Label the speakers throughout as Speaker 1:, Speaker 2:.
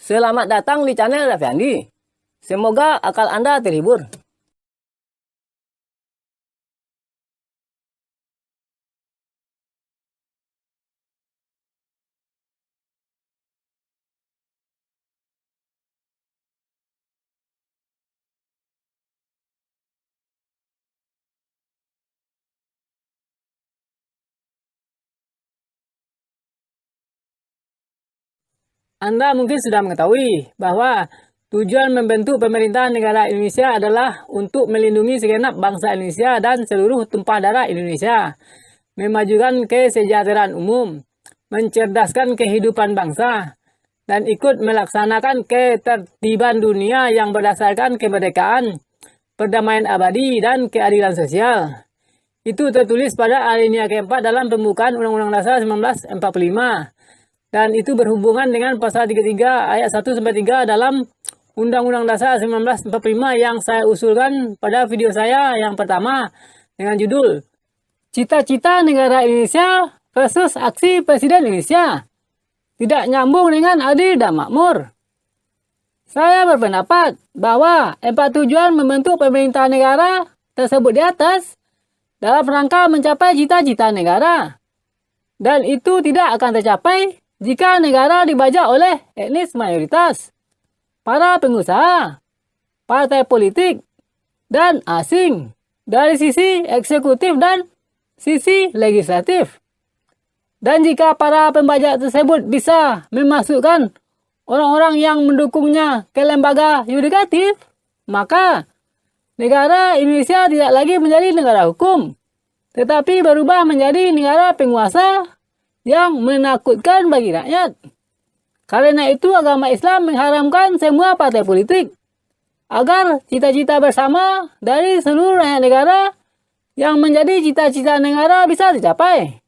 Speaker 1: Selamat datang di channel Raffi Andi. Semoga akal Anda terhibur. Anda mungkin sudah mengetahui bahwa tujuan membentuk pemerintahan negara Indonesia adalah untuk melindungi segenap bangsa Indonesia dan seluruh tumpah darah Indonesia, memajukan kesejahteraan umum, mencerdaskan kehidupan bangsa, dan ikut melaksanakan ketertiban dunia yang berdasarkan kemerdekaan, perdamaian abadi, dan keadilan sosial. Itu tertulis pada alinea keempat dalam pembukaan Undang-Undang Dasar 1945. Dan itu berhubungan dengan pasal 33 ayat 1-3 dalam Undang-Undang Dasar 1945 yang saya usulkan pada video saya yang pertama dengan judul Cita-cita Negara Indonesia versus Aksi Presiden Indonesia. Tidak nyambung dengan adil dan makmur. Saya berpendapat bahwa 4 tujuan membentuk pemerintahan negara tersebut di atas dalam rangka mencapai cita-cita negara. Dan itu tidak akan tercapai jika negara dibajak oleh etnis mayoritas, para pengusaha, partai politik, dan asing dari sisi eksekutif dan sisi legislatif. Dan jika para pembajak tersebut bisa memasukkan orang-orang yang mendukungnya ke lembaga yudikatif, maka negara Indonesia tidak lagi menjadi negara hukum, tetapi berubah menjadi negara penguasa yang menakutkan bagi rakyat. Karena itu agama Islam mengharamkan semua partai politik agar cita-cita bersama dari seluruh rakyat negara yang menjadi cita-cita negara bisa dicapai.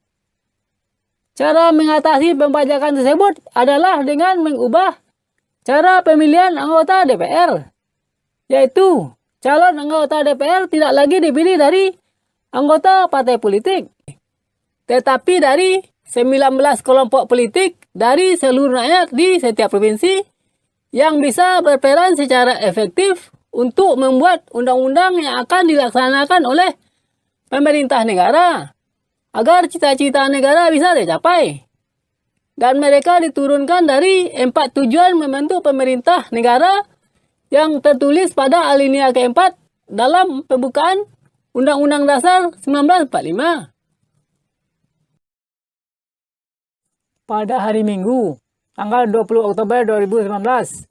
Speaker 1: Cara mengatasi pembajakan tersebut adalah dengan mengubah cara pemilihan anggota DPR, yaitu calon anggota DPR tidak lagi dipilih dari anggota partai politik, tetapi dari 19 kelompok politik dari seluruh rakyat di setiap provinsi yang bisa berperan secara efektif untuk membuat undang-undang yang akan dilaksanakan oleh pemerintah negara agar cita-cita negara bisa dicapai. Dan mereka diturunkan dari 4 tujuan membentuk pemerintah negara yang tertulis pada alinea keempat dalam pembukaan Undang-Undang Dasar 1945. Pada hari Minggu, tanggal 20 Oktober 2019,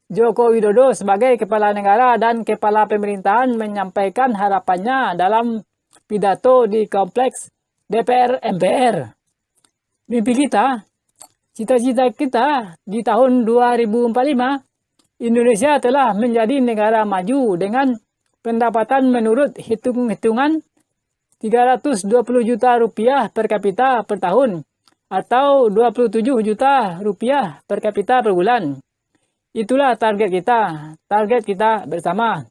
Speaker 1: Joko Widodo sebagai Kepala Negara dan Kepala Pemerintahan menyampaikan harapannya dalam pidato di Kompleks DPR MPR. Mimpi kita, cita-cita kita di tahun 2045, Indonesia telah menjadi negara maju dengan pendapatan menurut hitung-hitungan 320 juta rupiah per kapita per tahun, atau 27 juta rupiah per kapita per bulan. Itulah target kita bersama.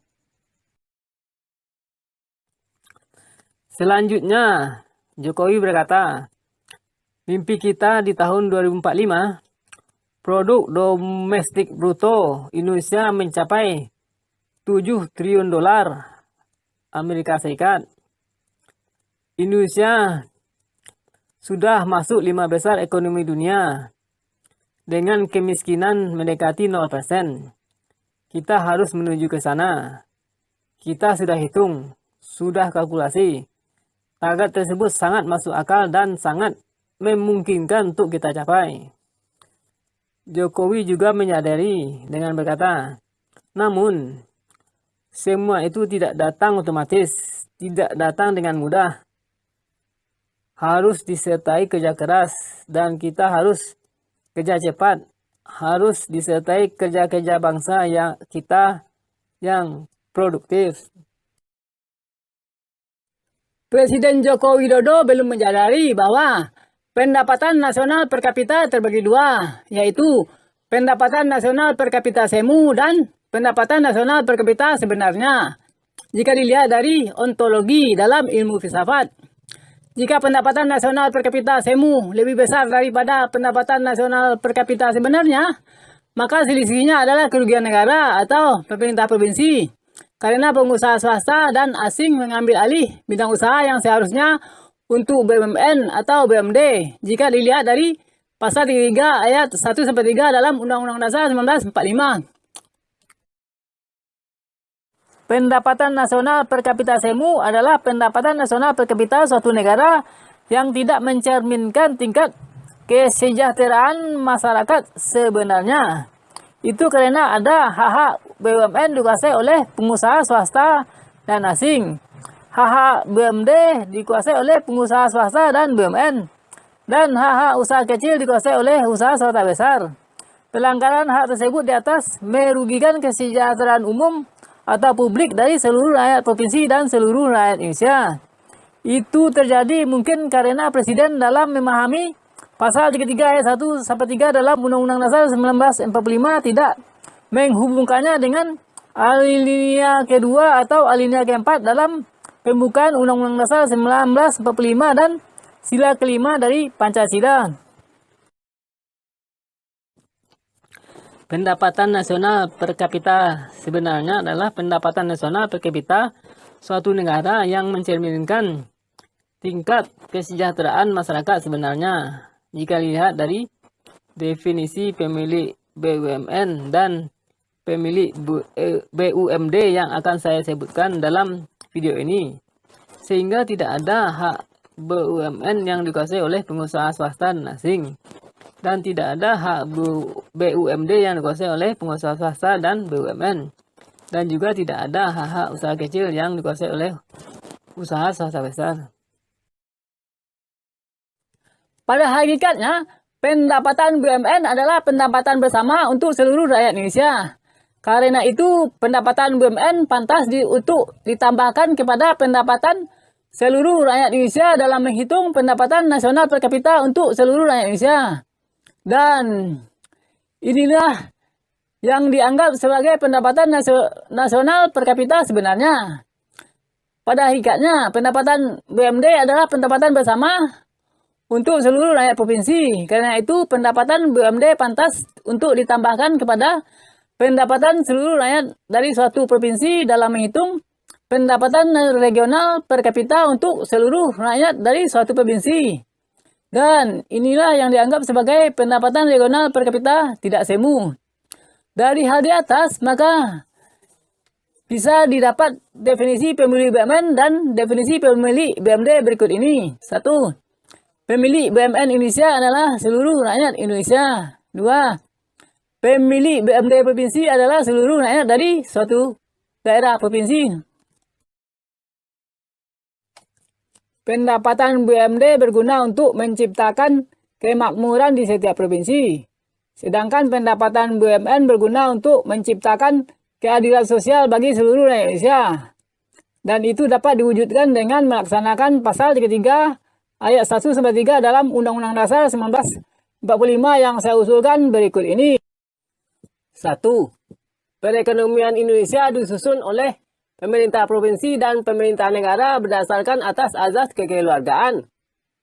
Speaker 1: Selanjutnya, Jokowi berkata, mimpi kita di tahun 2045, produk domestik bruto Indonesia mencapai 7 triliun dolar Amerika Serikat. Indonesia sudah masuk 5 besar ekonomi dunia dengan kemiskinan mendekati 0%. Kita harus menuju ke sana. Kita sudah hitung, sudah kalkulasi. Target tersebut sangat masuk akal dan sangat memungkinkan untuk kita capai. Jokowi juga menyadari dengan berkata, namun semua itu tidak datang otomatis, tidak datang dengan mudah. Harus disertai kerja keras dan kita harus kerja cepat. Harus disertai kerja-kerja bangsa yang produktif. Presiden Joko Widodo belum menyadari bahwa pendapatan nasional per kapita terbagi dua, yaitu pendapatan nasional per kapita semu dan pendapatan nasional per kapita sebenarnya. Jika dilihat dari ontologi dalam ilmu filsafat, jika pendapatan nasional per kapita semu lebih besar daripada pendapatan nasional per kapita sebenarnya, maka selisihnya adalah kerugian negara atau pemerintah provinsi. Karena pengusaha swasta dan asing mengambil alih bidang usaha yang seharusnya untuk BUMN atau BUMD. Jika dilihat dari pasal 33 ayat 1-3 dalam Undang-Undang Dasar 1945. Pendapatan nasional per kapita SEMU adalah pendapatan nasional per kapita suatu negara yang tidak mencerminkan tingkat kesejahteraan masyarakat sebenarnya. Itu karena ada hak-hak BUMN dikuasai oleh pengusaha swasta dan asing. Hak-hak BUMD dikuasai oleh pengusaha swasta dan BUMN. Dan hak-hak usaha kecil dikuasai oleh usaha swasta besar. Pelanggaran hak tersebut di atas merugikan kesejahteraan umum atau publik dari seluruh rakyat provinsi dan seluruh rakyat Indonesia. Itu terjadi mungkin karena Presiden dalam memahami Pasal 33 ayat 1-3 dalam Undang-Undang Dasar 1945 tidak menghubungkannya dengan alinea kedua atau alinea keempat dalam pembukaan Undang-Undang Dasar 1945 dan sila kelima dari Pancasila. Pendapatan nasional per kapita sebenarnya adalah pendapatan nasional per kapita suatu negara yang mencerminkan tingkat kesejahteraan masyarakat sebenarnya. Jika lihat dari definisi pemilik BUMN dan pemilik BUMD yang akan saya sebutkan dalam video ini. Sehingga tidak ada hak BUMN yang dikuasai oleh pengusaha swasta dan asing. Dan tidak ada hak BUMD yang dikuasai oleh pengusaha swasta dan BUMN. Dan juga tidak ada hak-hak usaha kecil yang dikuasai oleh usaha swasta besar. Pada hakikatnya, pendapatan BUMN adalah pendapatan bersama untuk seluruh rakyat Indonesia. Karena itu, pendapatan BUMN pantas untuk ditambahkan kepada pendapatan seluruh rakyat Indonesia dalam menghitung pendapatan nasional per kapita untuk seluruh rakyat Indonesia. Dan inilah yang dianggap sebagai pendapatan nasional per kapita sebenarnya. Pada hakikatnya, pendapatan BUMD adalah pendapatan bersama untuk seluruh rakyat provinsi. Karena itu pendapatan BUMD pantas untuk ditambahkan kepada pendapatan seluruh rakyat dari suatu provinsi dalam menghitung pendapatan regional per kapita untuk seluruh rakyat dari suatu provinsi. Dan inilah yang dianggap sebagai pendapatan regional per kapita tidak semu. Dari hal di atas, maka bisa didapat definisi pemilik BUMN dan definisi pemilik BUMD berikut ini. 1. Pemilik BUMN Indonesia adalah seluruh rakyat Indonesia. 2. Pemilik BUMD provinsi adalah seluruh rakyat dari suatu daerah provinsi. Pendapatan BUMD berguna untuk menciptakan kemakmuran di setiap provinsi. Sedangkan pendapatan BUMN berguna untuk menciptakan keadilan sosial bagi seluruh rakyat Indonesia. Dan itu dapat diwujudkan dengan melaksanakan pasal 33 ayat 1-3 dalam Undang-Undang Dasar 1945 yang saya usulkan berikut ini. 1. Perekonomian Indonesia disusun oleh pemerintah provinsi dan pemerintah negara berdasarkan atas azas kekeluargaan,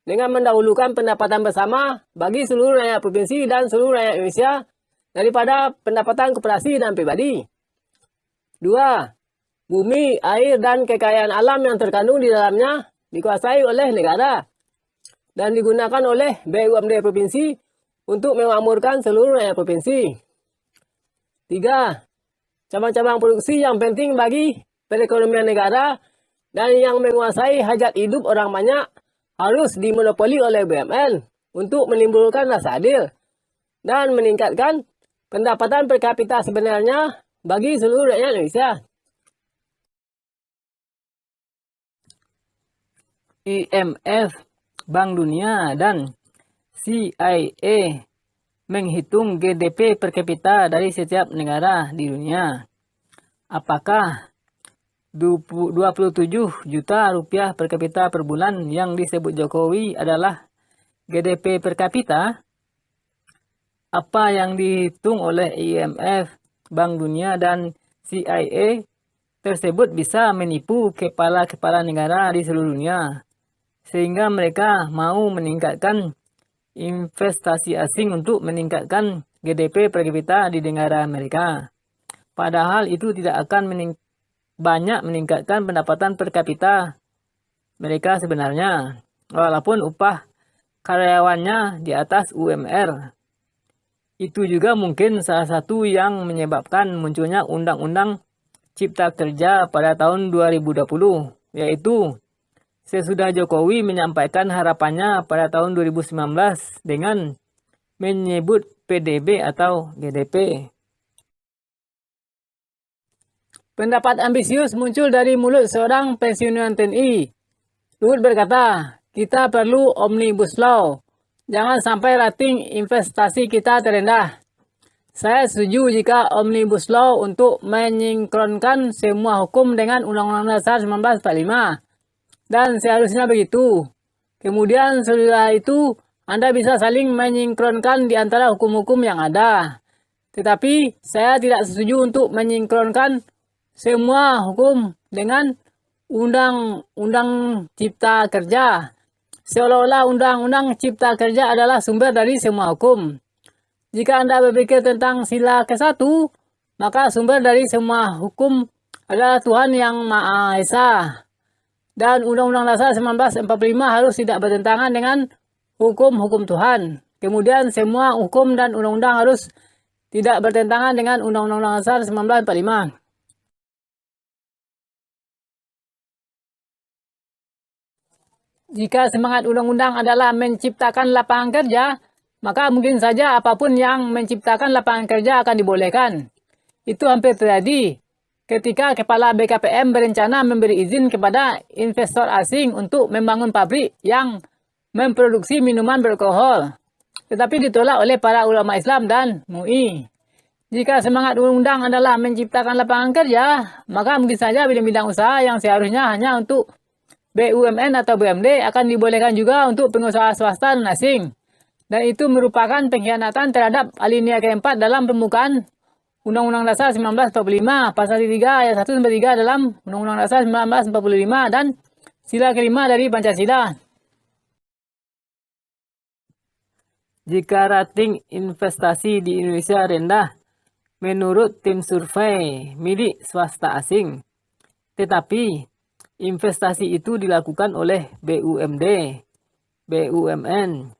Speaker 1: dengan mendahulukan pendapatan bersama bagi seluruh rakyat provinsi dan seluruh rakyat Indonesia daripada pendapatan koperasi dan pribadi. 2. Bumi, air, dan kekayaan alam yang terkandung di dalamnya dikuasai oleh negara dan digunakan oleh BUMD provinsi untuk memakmurkan seluruh rakyat provinsi. 3. Cabang-cabang produksi yang penting bagi perekonomian negara dan yang menguasai hajat hidup orang banyak harus dimonopoli oleh BUMN untuk menimbulkan rasa adil dan meningkatkan pendapatan per kapita sebenarnya bagi seluruh rakyat Indonesia. IMF, Bank Dunia, dan CIA menghitung GDP per kapita dari setiap negara di dunia. Apakah 27 juta rupiah per kapita per bulan yang disebut Jokowi adalah GDP per kapita? Apa yang dihitung oleh IMF, Bank Dunia, dan CIA tersebut bisa menipu kepala-kepala negara di seluruh dunia, sehingga mereka mau meningkatkan investasi asing untuk meningkatkan GDP per kapita di negara mereka. Padahal itu tidak akan banyak meningkatkan pendapatan per kapita mereka sebenarnya, walaupun upah karyawannya di atas UMR. Itu juga mungkin salah satu yang menyebabkan munculnya Undang-Undang Cipta Kerja pada tahun 2020, yaitu sesudah Jokowi menyampaikan harapannya pada tahun 2019 dengan menyebut PDB atau GDP. Pendapat ambisius muncul dari mulut seorang pensiunan TNI. Luhut berkata, kita perlu Omnibus Law. Jangan sampai rating investasi kita terendah. Saya setuju jika Omnibus Law untuk menyinkronkan semua hukum dengan Undang-Undang Dasar 1945. Dan seharusnya begitu. Kemudian setelah itu, Anda bisa saling menyinkronkan di antara hukum-hukum yang ada. Tetapi saya tidak setuju untuk menyinkronkan semua hukum dengan Undang-Undang Cipta Kerja. Seolah-olah Undang-Undang Cipta Kerja adalah sumber dari semua hukum. Jika Anda berpikir tentang sila ke-1, maka sumber dari semua hukum adalah Tuhan Yang Maha Esa. Dan Undang-Undang Dasar 1945 harus tidak bertentangan dengan hukum-hukum Tuhan. Kemudian semua hukum dan undang-undang harus tidak bertentangan dengan Undang-Undang Dasar 1945. Jika semangat undang-undang adalah menciptakan lapangan kerja, maka mungkin saja apapun yang menciptakan lapangan kerja akan dibolehkan. Itu hampir terjadi ketika Kepala BKPM berencana memberi izin kepada investor asing untuk membangun pabrik yang memproduksi minuman beralkohol, tetapi ditolak oleh para ulama Islam dan MUI. Jika semangat undang-undang adalah menciptakan lapangan kerja, maka mungkin saja bidang-bidang usaha yang seharusnya hanya untuk BUMN atau BUMD akan dibolehkan juga untuk pengusaha swasta dan asing. Dan itu merupakan pengkhianatan terhadap alinea keempat dalam pembukaan Undang-Undang Dasar 1945, Pasal 3 ayat 1-3 dalam Undang-Undang Dasar 1945 dan sila kelima dari Pancasila. Jika rating investasi di Indonesia rendah, menurut tim survei milik swasta asing, tetapi investasi itu dilakukan oleh BUMD, BUMN,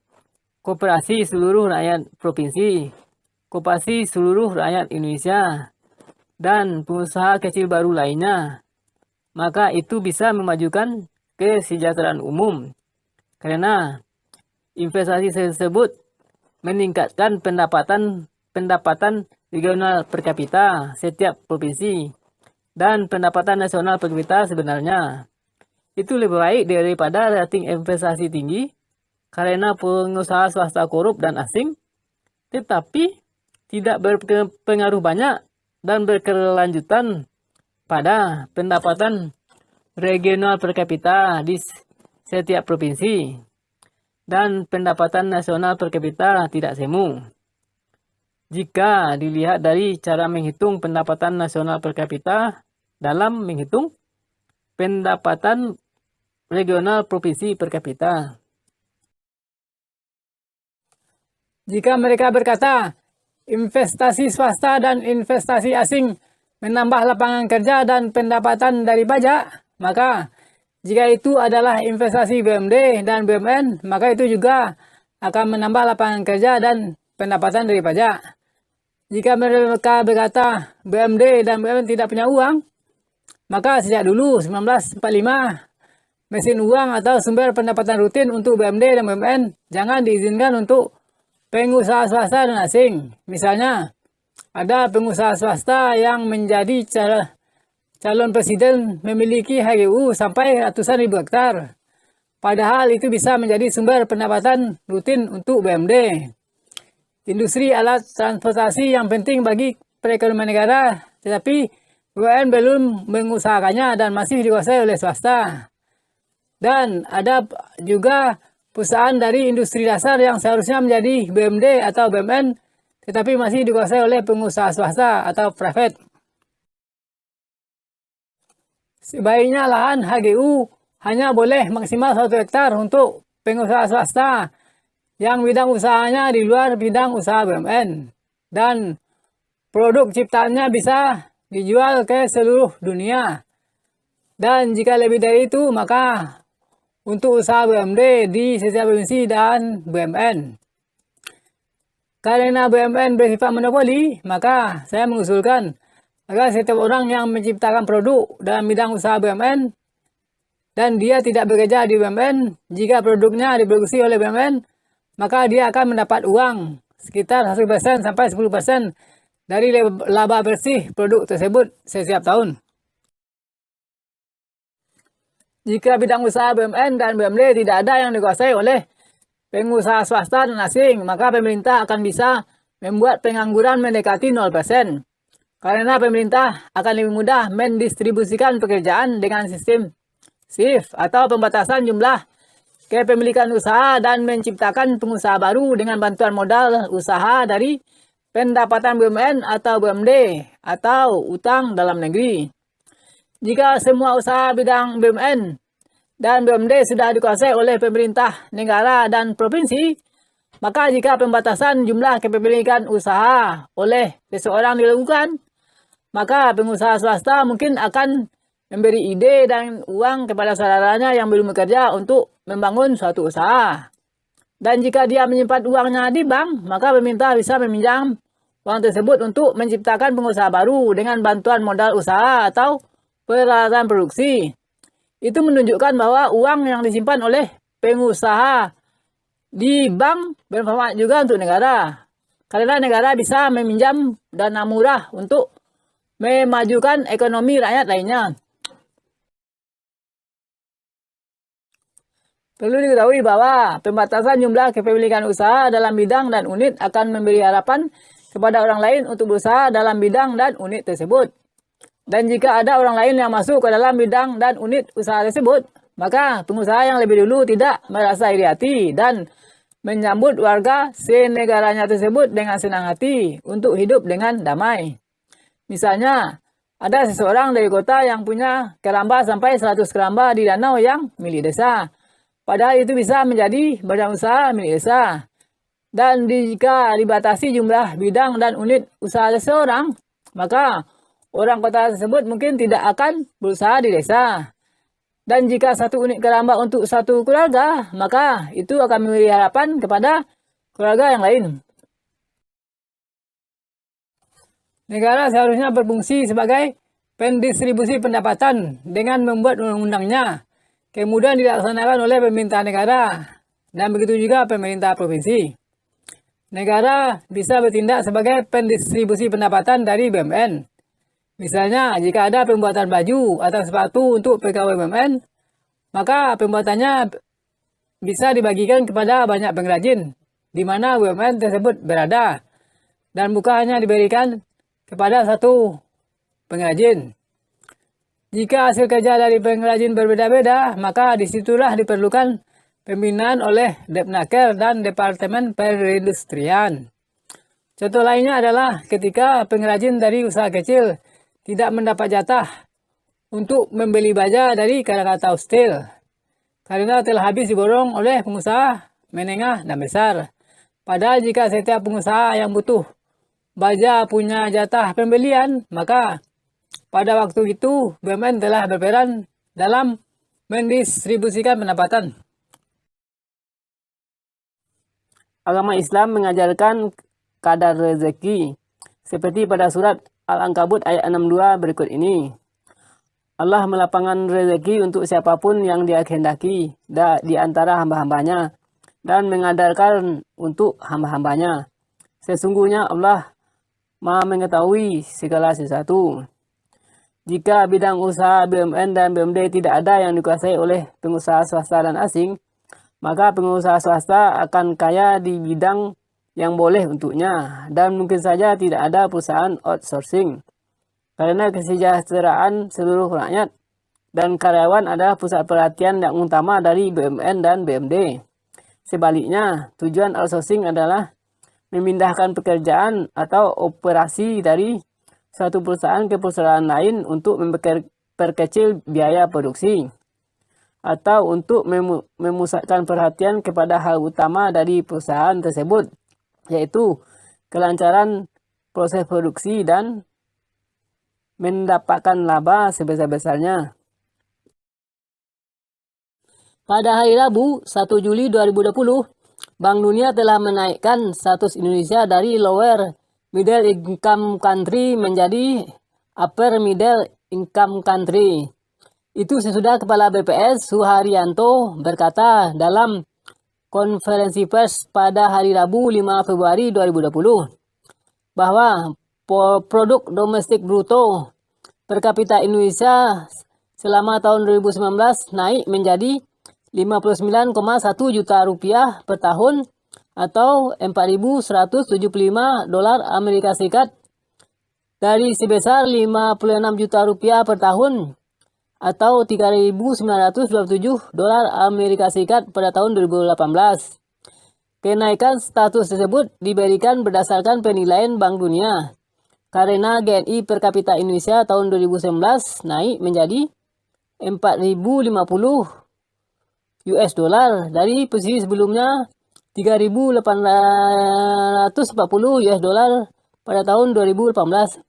Speaker 1: Koperasi Seluruh Rakyat Provinsi, Koperasi Seluruh Rakyat Indonesia, dan pengusaha kecil baru lainnya, maka itu bisa memajukan kesejahteraan umum. Karena investasi tersebut meningkatkan pendapatan regional per kapita setiap provinsi dan pendapatan nasional per kapita sebenarnya. Itu lebih baik daripada rating investasi tinggi karena pengusaha swasta korup dan asing, tetapi tidak berpengaruh banyak dan berkelanjutan pada pendapatan regional per kapita di setiap provinsi dan pendapatan nasional per kapita tidak semu. Jika dilihat dari cara menghitung pendapatan nasional per kapita dalam menghitung pendapatan regional provinsi per kapita. Jika mereka berkata investasi swasta dan investasi asing menambah lapangan kerja dan pendapatan dari pajak, maka jika itu adalah investasi BUMD dan BUMN, maka itu juga akan menambah lapangan kerja dan pendapatan dari pajak. Jika mereka berkata BUMD dan BUMN tidak punya uang, maka sejak dulu 1945 mesin uang atau sumber pendapatan rutin untuk BUMD dan BUMN jangan diizinkan untuk pengusaha swasta dan asing. Misalnya, ada pengusaha swasta yang menjadi calon presiden memiliki HGU sampai ratusan ribu hektar. Padahal itu bisa menjadi sumber pendapatan rutin untuk BUMD. Industri alat transportasi yang penting bagi perekonomian negara, tetapi BUMN belum mengusahakannya dan masih dikuasai oleh swasta. Dan ada juga perusahaan dari industri dasar yang seharusnya menjadi BUMD atau BUMN, tetapi masih dikuasai oleh pengusaha swasta atau private. Sebaiknya lahan HGU hanya boleh maksimal 1 hektar untuk pengusaha swasta yang bidang usahanya di luar bidang usaha BUMN. dan produk ciptaannya bisa dijual ke seluruh dunia. Dan jika lebih dari itu, maka untuk usaha BUMD di setiap provinsi dan BUMN. Karena BUMN bersifat monopoli, maka saya mengusulkan agar setiap orang yang menciptakan produk dalam bidang usaha BUMN dan dia tidak bekerja di BUMN, jika produknya diproduksi oleh BUMN, maka dia akan mendapat uang sekitar 1% sampai 10% dari laba bersih produk tersebut setiap tahun. Jika bidang usaha BUMN dan BUMD tidak ada yang dikuasai oleh pengusaha swasta dan asing, maka pemerintah akan bisa membuat pengangguran mendekati 0%. Karena pemerintah akan lebih mudah mendistribusikan pekerjaan dengan sistem shift atau pembatasan jumlah kepemilikan usaha dan menciptakan pengusaha baru dengan bantuan modal usaha dari pendapatan BUMN atau BUMD atau utang dalam negeri. Jika semua usaha bidang BUMN dan BUMD sudah dikuasai oleh pemerintah, negara, dan provinsi, maka jika pembatasan jumlah kepemilikan usaha oleh seseorang dilakukan, maka pengusaha swasta mungkin akan memberi ide dan uang kepada saudaranya yang belum bekerja untuk membangun suatu usaha. Dan jika dia menyimpan uangnya di bank, maka pemerintah bisa meminjam uang tersebut untuk menciptakan pengusaha baru dengan bantuan modal usaha atau peralatan produksi. Itu menunjukkan bahwa uang yang disimpan oleh pengusaha di bank bermanfaat juga untuk negara. Karena negara bisa meminjam dana murah untuk memajukan ekonomi rakyat lainnya. Perlu diketahui bahwa pembatasan jumlah kepemilikan usaha dalam bidang dan unit akan memberi harapan kepada orang lain untuk berusaha dalam bidang dan unit tersebut. Dan jika ada orang lain yang masuk ke dalam bidang dan unit usaha tersebut, maka pengusaha yang lebih dulu tidak merasa iri hati dan menyambut warga senegaranya tersebut dengan senang hati untuk hidup dengan damai. Misalnya, ada seseorang dari kota yang punya keramba sampai 100 keramba di danau yang milik desa. Padahal itu bisa menjadi badan usaha milik desa. Dan jika dibatasi jumlah bidang dan unit usaha seseorang, maka orang kota tersebut mungkin tidak akan berusaha di desa. Dan jika satu unit keramba untuk satu keluarga, maka itu akan memberi harapan kepada keluarga yang lain. Negara seharusnya berfungsi sebagai pendistribusi pendapatan dengan membuat undang-undangnya, kemudian dilaksanakan oleh pemerintah negara, dan begitu juga pemerintah provinsi. Negara bisa bertindak sebagai pendistribusi pendapatan dari BUMN. Misalnya, jika ada pembuatan baju atau sepatu untuk pegawai BUMN, maka pembuatannya bisa dibagikan kepada banyak pengrajin, di mana BUMN tersebut berada, dan bukan hanya diberikan kepada satu pengrajin. Jika hasil kerja dari pengrajin berbeda-beda, maka disitulah diperlukan pembinaan oleh Depnaker dan Departemen Perindustrian. Contoh lainnya adalah ketika pengrajin dari usaha kecil tidak mendapat jatah untuk membeli baja dari Krakatau Steel karena telah habis diborong oleh pengusaha menengah dan besar. Padahal jika setiap pengusaha yang butuh baja punya jatah pembelian, maka pada waktu itu BUMN telah berperan dalam mendistribusikan pendapatan. Agama Islam mengajarkan kadar rezeki, seperti pada surat Al-Ankabut ayat 62 berikut ini. Allah melapangkan rezeki untuk siapapun yang dia kehendaki di antara hamba-hambanya dan mengadarkan untuk hamba-hambanya. Sesungguhnya Allah Maha mengetahui segala sesuatu. Jika bidang usaha BUMN dan BUMD tidak ada yang dikuasai oleh pengusaha swasta dan asing, maka pengusaha swasta akan kaya di bidang yang boleh untuknya, dan mungkin saja tidak ada perusahaan outsourcing. Karena kesejahteraan seluruh rakyat dan karyawan adalah pusat perhatian yang utama dari BUMN dan BUMD. Sebaliknya, tujuan outsourcing adalah memindahkan pekerjaan atau operasi dari suatu perusahaan ke perusahaan lain untuk memperkecil biaya produksi, atau untuk memusatkan perhatian kepada hal utama dari perusahaan tersebut, yaitu kelancaran proses produksi dan mendapatkan laba sebesar-besarnya. Pada hari Rabu, 1 Juli 2020, Bank Dunia telah menaikkan status Indonesia dari Lower Middle Income Country menjadi Upper Middle Income Country. Itu sesudah Kepala BPS Suharyanto berkata dalam konferensi pers pada hari Rabu 5 Februari 2020 bahwa produk domestik bruto per kapita Indonesia selama tahun 2019 naik menjadi 59,1 juta rupiah per tahun atau 4.175 dolar Amerika Serikat dari sebesar 56 juta rupiah per tahun atau 3.927 dolar Amerika Serikat pada tahun 2018. Kenaikan status tersebut diberikan berdasarkan penilaian Bank Dunia karena GNI per kapita Indonesia tahun 2019 naik menjadi 4.050 US dollar dari posisi sebelumnya 3.840 US dollar pada tahun 2018.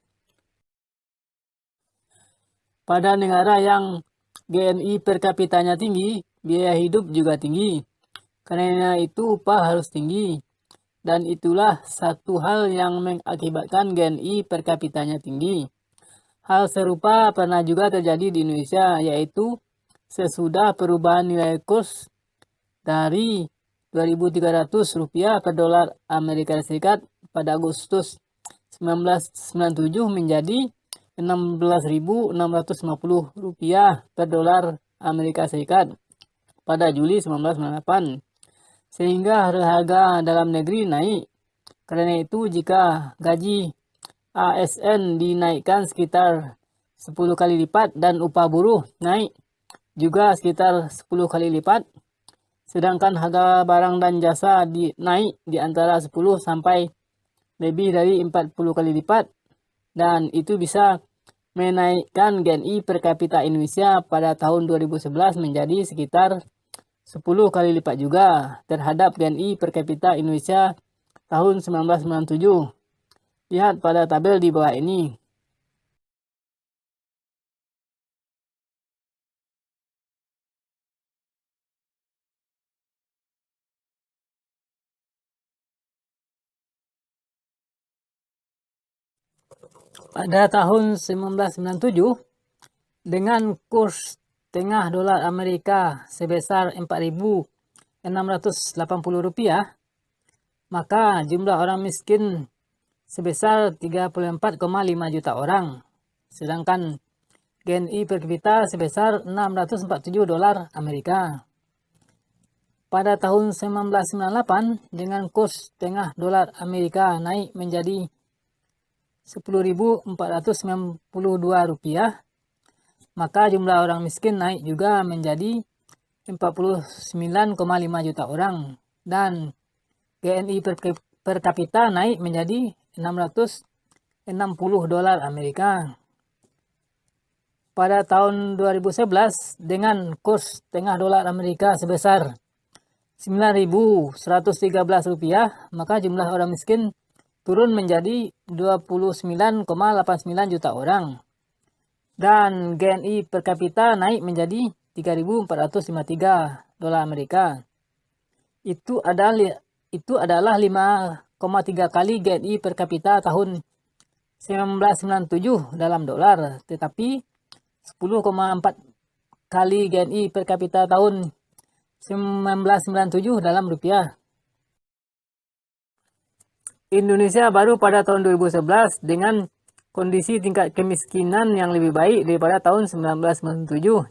Speaker 1: Pada negara yang GNI per kapitanya tinggi, biaya hidup juga tinggi. Karena itu upah harus tinggi. Dan itulah satu hal yang mengakibatkan GNI per kapitanya tinggi. Hal serupa pernah juga terjadi di Indonesia, yaitu sesudah perubahan nilai kurs dari Rp2.300 per dolar Amerika Serikat pada Agustus 1997 menjadi Rp16.650 per dolar Amerika Serikat pada Juli 1998. Sehingga harga dalam negeri naik. Karena itu jika gaji ASN dinaikkan sekitar 10 kali lipat dan upah buruh naik juga sekitar 10 kali lipat, sedangkan harga barang dan jasa naik di antara 10 sampai lebih dari 40 kali lipat, dan itu bisa menaikkan GNI per kapita Indonesia pada tahun 2011 menjadi sekitar 10 kali lipat juga terhadap GNI per kapita Indonesia tahun 1997. Lihat pada tabel di bawah ini. Pada tahun 1997, dengan kurs tengah dolar Amerika sebesar Rp4.680, maka jumlah orang miskin sebesar 34,5 juta orang, sedangkan GNI per kapita sebesar 647 dolar Amerika. Pada tahun 1998, dengan kurs tengah dolar Amerika naik menjadi Rp10.492, maka jumlah orang miskin naik juga menjadi 49,5 juta orang dan GNI per kapita naik menjadi 660 dolar Amerika. Pada tahun 2011 dengan kurs tengah dolar Amerika sebesar Rp9.113, maka jumlah orang miskin turun menjadi 29,89 juta orang. Dan GNI per kapita naik menjadi 3.453 dolar Amerika. Itu adalah 5,3 kali GNI per kapita tahun 1997 dalam dolar, tetapi 10,4 kali GNI per kapita tahun 1997 dalam rupiah. Indonesia baru pada tahun 2011 dengan kondisi tingkat kemiskinan yang lebih baik daripada tahun 1997.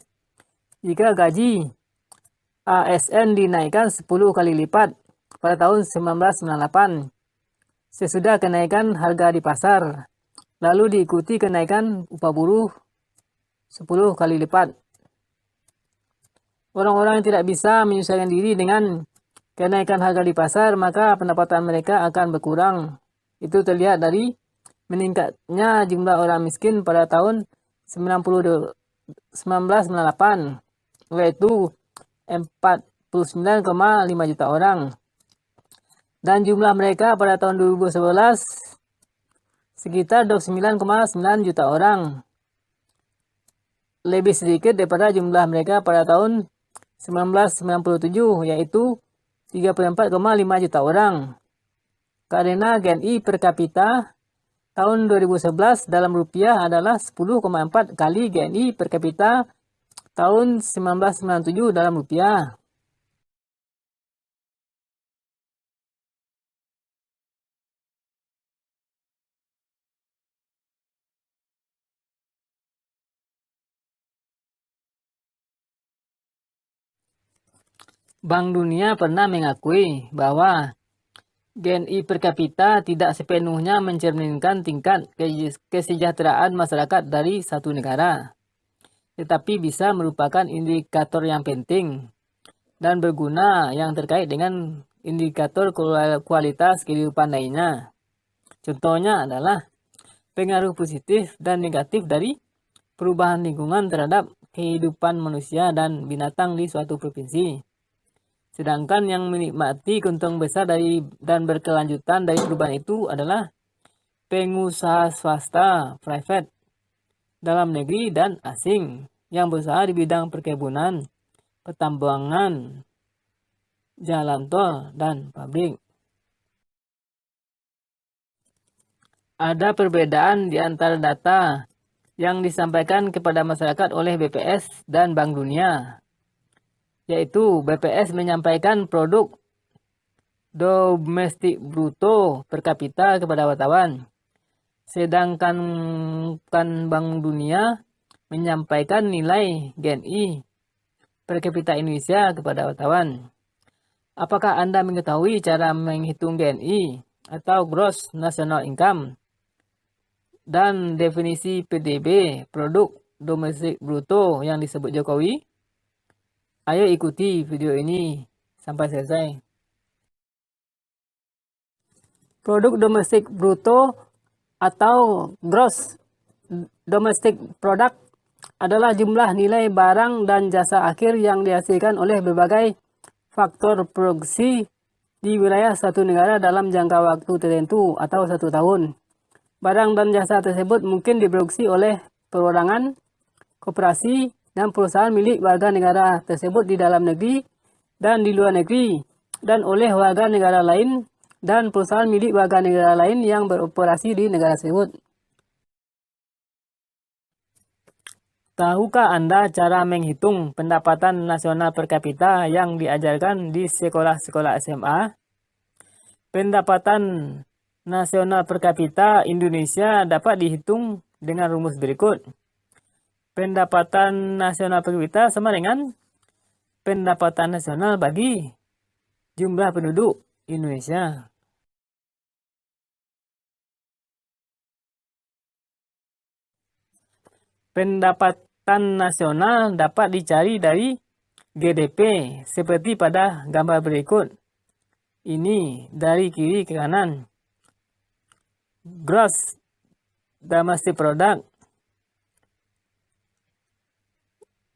Speaker 1: Jika gaji ASN dinaikkan 10 kali lipat pada tahun 1998, sesudah kenaikan harga di pasar, lalu diikuti kenaikan upah buruh 10 kali lipat. Orang-orang yang tidak bisa menyesuaikan diri dengan kenaikan harga di pasar, maka pendapatan mereka akan berkurang. Itu terlihat dari meningkatnya jumlah orang miskin pada tahun 1998, yaitu 49,5 juta orang. Dan jumlah mereka pada tahun 2011 sekitar 29,9 juta orang. Lebih sedikit daripada jumlah mereka pada tahun 1997, yaitu 34,5 juta orang. Karena GNI per kapita tahun 2011 dalam rupiah adalah 10,4 kali GNI per kapita tahun 1997 dalam rupiah. Bank Dunia pernah mengakui bahwa GNI per kapita tidak sepenuhnya mencerminkan tingkat kesejahteraan masyarakat dari satu negara, tetapi bisa merupakan indikator yang penting dan berguna yang terkait dengan indikator kualitas kehidupan lainnya. Contohnya adalah pengaruh positif dan negatif dari perubahan lingkungan terhadap kehidupan manusia dan binatang di suatu provinsi. Sedangkan yang menikmati keuntungan besar dan berkelanjutan dari perubahan itu adalah pengusaha swasta, private, dalam negeri dan asing yang berusaha di bidang perkebunan, pertambangan, jalan tol, dan pabrik. Ada perbedaan di antara data yang disampaikan kepada masyarakat oleh BPS dan Bank Dunia, yaitu BPS menyampaikan produk domestik bruto per kapita kepada wartawan, sedangkan Bank Dunia menyampaikan nilai GNI per kapita Indonesia kepada wartawan. Apakah Anda mengetahui cara menghitung GNI atau Gross National Income dan definisi PDB, produk domestik bruto yang disebut Jokowi? Ayo ikuti video ini sampai selesai. Produk domestik bruto atau gross domestic product adalah jumlah nilai barang dan jasa akhir yang dihasilkan oleh berbagai faktor produksi di wilayah satu negara dalam jangka waktu tertentu atau 1 tahun. Barang dan jasa tersebut mungkin diproduksi oleh perorangan, koperasi, dan perusahaan milik warga negara tersebut di dalam negeri dan di luar negeri, dan oleh warga negara lain dan perusahaan milik warga negara lain yang beroperasi di negara tersebut. Tahukah Anda cara menghitung pendapatan nasional per kapita yang diajarkan di sekolah-sekolah SMA? Pendapatan nasional per kapita Indonesia dapat dihitung dengan rumus berikut. Pendapatan nasional per kapita sama dengan pendapatan nasional bagi jumlah penduduk Indonesia. Pendapatan nasional dapat dicari dari GDP seperti pada gambar berikut. Ini dari kiri ke kanan. Gross domestic product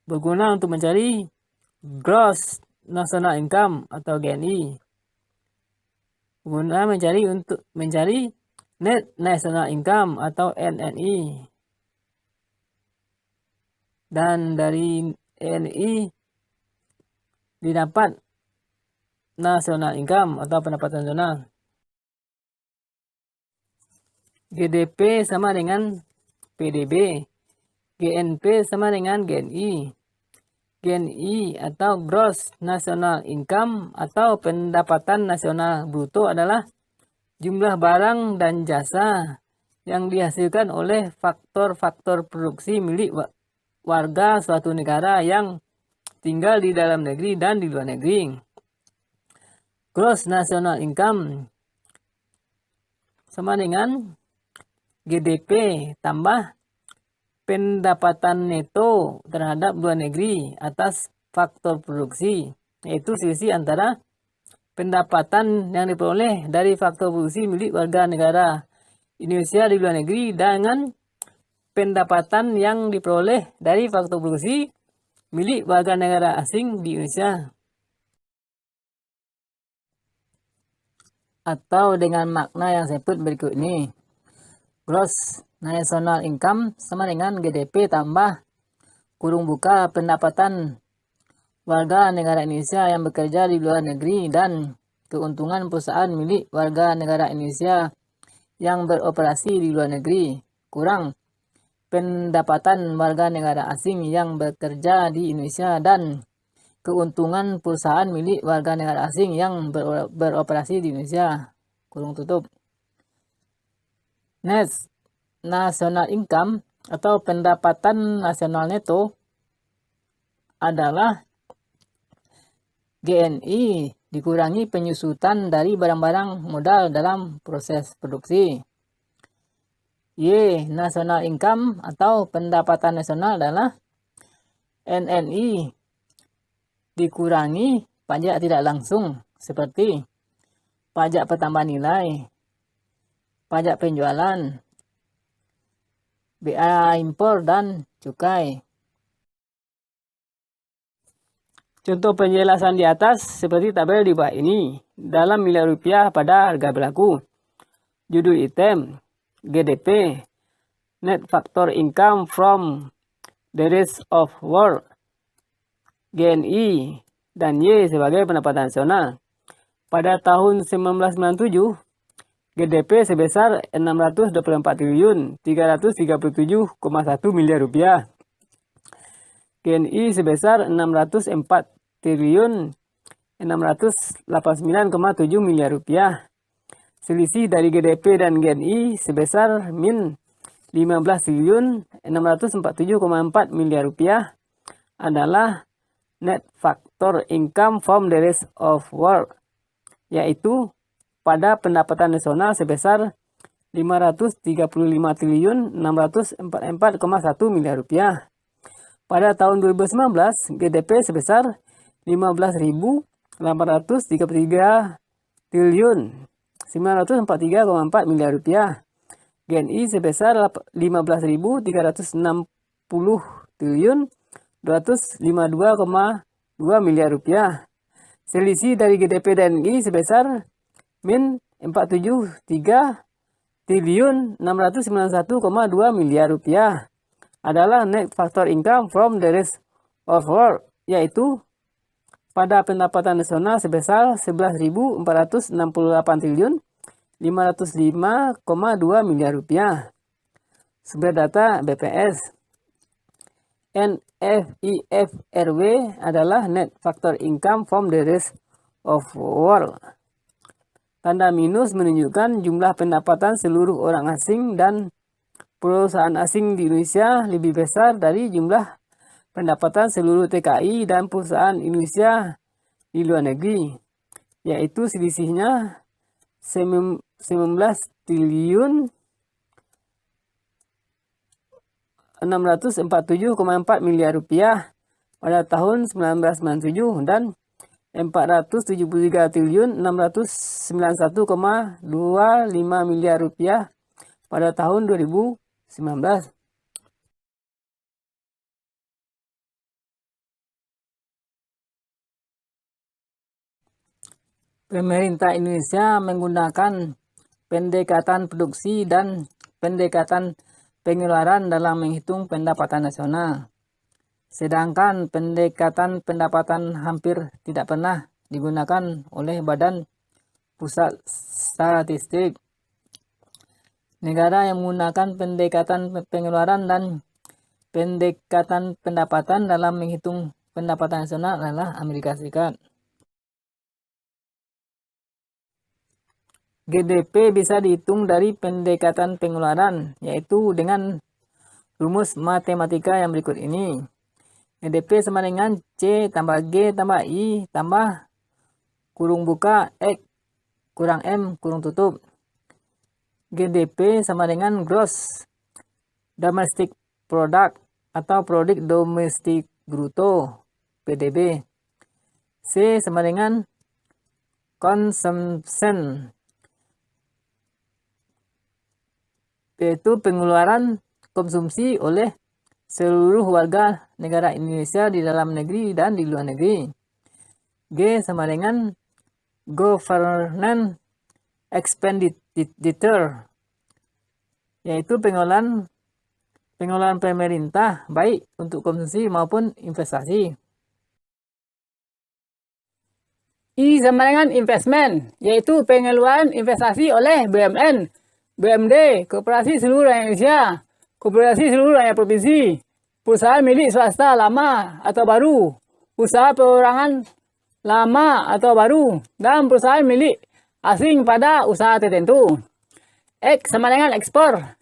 Speaker 1: berguna untuk mencari gross national income atau GNI. Berguna mencari net national income atau NNI. Dan dari NNI didapat national income atau pendapatan nasional. GDP sama dengan PDB. GNP sama dengan GNI. GNI atau Gross National Income atau pendapatan nasional bruto adalah jumlah barang dan jasa yang dihasilkan oleh faktor-faktor produksi milik warga suatu negara yang tinggal di dalam negeri dan di luar negeri. Gross National Income sama dengan GDP tambah pendapatan neto terhadap luar negeri atas faktor produksi, yaitu selisih antara pendapatan yang diperoleh dari faktor produksi milik warga negara Indonesia di luar negeri dengan pendapatan yang diperoleh dari faktor produksi milik warga negara asing di Indonesia. Atau dengan makna yang saya sebut berikut ini. Gross National Income sama dengan GDP tambah kurung buka pendapatan warga negara Indonesia yang bekerja di luar negeri dan keuntungan perusahaan milik warga negara Indonesia yang beroperasi di luar negeri, kurang pendapatan warga negara asing yang bekerja di Indonesia dan keuntungan perusahaan milik warga negara asing yang beroperasi di Indonesia, kurung tutup. Net National Income atau pendapatan nasional neto adalah GNI dikurangi penyusutan dari barang-barang modal dalam proses produksi. Y. National Income atau pendapatan nasional adalah NNI dikurangi pajak tidak langsung seperti pajak pertambahan nilai, pajak penjualan, bea impor, dan cukai. Contoh penjelasan di atas seperti tabel di bawah ini dalam miliar rupiah pada harga berlaku. Judul item GDP, Net Factor Income from the Rest of World, GNI, dan Y sebagai pendapatan nasional. Pada tahun 1997, GDP sebesar 624 triliun 337,1 miliar rupiah. GNI sebesar 604 triliun 689,7 miliar rupiah. Selisih dari GDP dan GNI sebesar min 15 triliun 647,4 miliar rupiah adalah net factor income from the rest of world, yaitu pada pendapatan nasional sebesar 535 triliun 644,1 miliar rupiah. Pada tahun 2019, GDP sebesar 15.833 triliun 943,4 miliar rupiah. GNI sebesar 15.360 triliun 252,2 miliar rupiah. Selisih dari GDP dan GNI sebesar min 473 triliun 691,2 miliar rupiah adalah net factor income from the rest of world, yaitu pada pendapatan nasional sebesar 11.468 triliun 505,2 miliar rupiah. Sumber data BPS. NFIFRW adalah net factor income from the rest of world. Tanda minus menunjukkan jumlah pendapatan seluruh orang asing dan perusahaan asing di Indonesia lebih besar dari jumlah pendapatan seluruh TKI dan perusahaan Indonesia di luar negeri, yaitu selisihnya 19 triliun 647,4 miliar rupiah pada tahun 1997 dan 473 triliun 691,25 miliar rupiah pada tahun 2019. Pemerintah Indonesia menggunakan pendekatan produksi dan pendekatan pengeluaran dalam menghitung pendapatan nasional. Sedangkan pendekatan pendapatan hampir tidak pernah digunakan oleh Badan Pusat Statistik. Negara yang menggunakan pendekatan pengeluaran dan pendekatan pendapatan dalam menghitung pendapatan nasional adalah Amerika Serikat. GDP bisa dihitung dari pendekatan pengeluaran, yaitu dengan rumus matematika yang berikut ini. GDP sama dengan C tambah G tambah I tambah kurung buka X kurang M kurung tutup. GDP sama dengan Gross Domestic Product atau Produk Domestik Bruto PDB. C sama dengan Consumption, yaitu pengeluaran konsumsi oleh seluruh warga negara Indonesia di dalam negeri dan di luar negeri. G sama dengan Government Expenditure, yaitu pengelolaan pemerintah baik untuk konsumsi maupun investasi. I sama dengan investment, yaitu pengeluaran investasi oleh BUMN, BUMD, Koperasi Seluruh Rakyat Indonesia, Koperasi Seluruh Rakyat Provinsi, perusahaan milik swasta lama atau baru, usaha perorangan lama atau baru, dan perusahaan milik asing pada usaha tertentu. X sama dengan ekspor,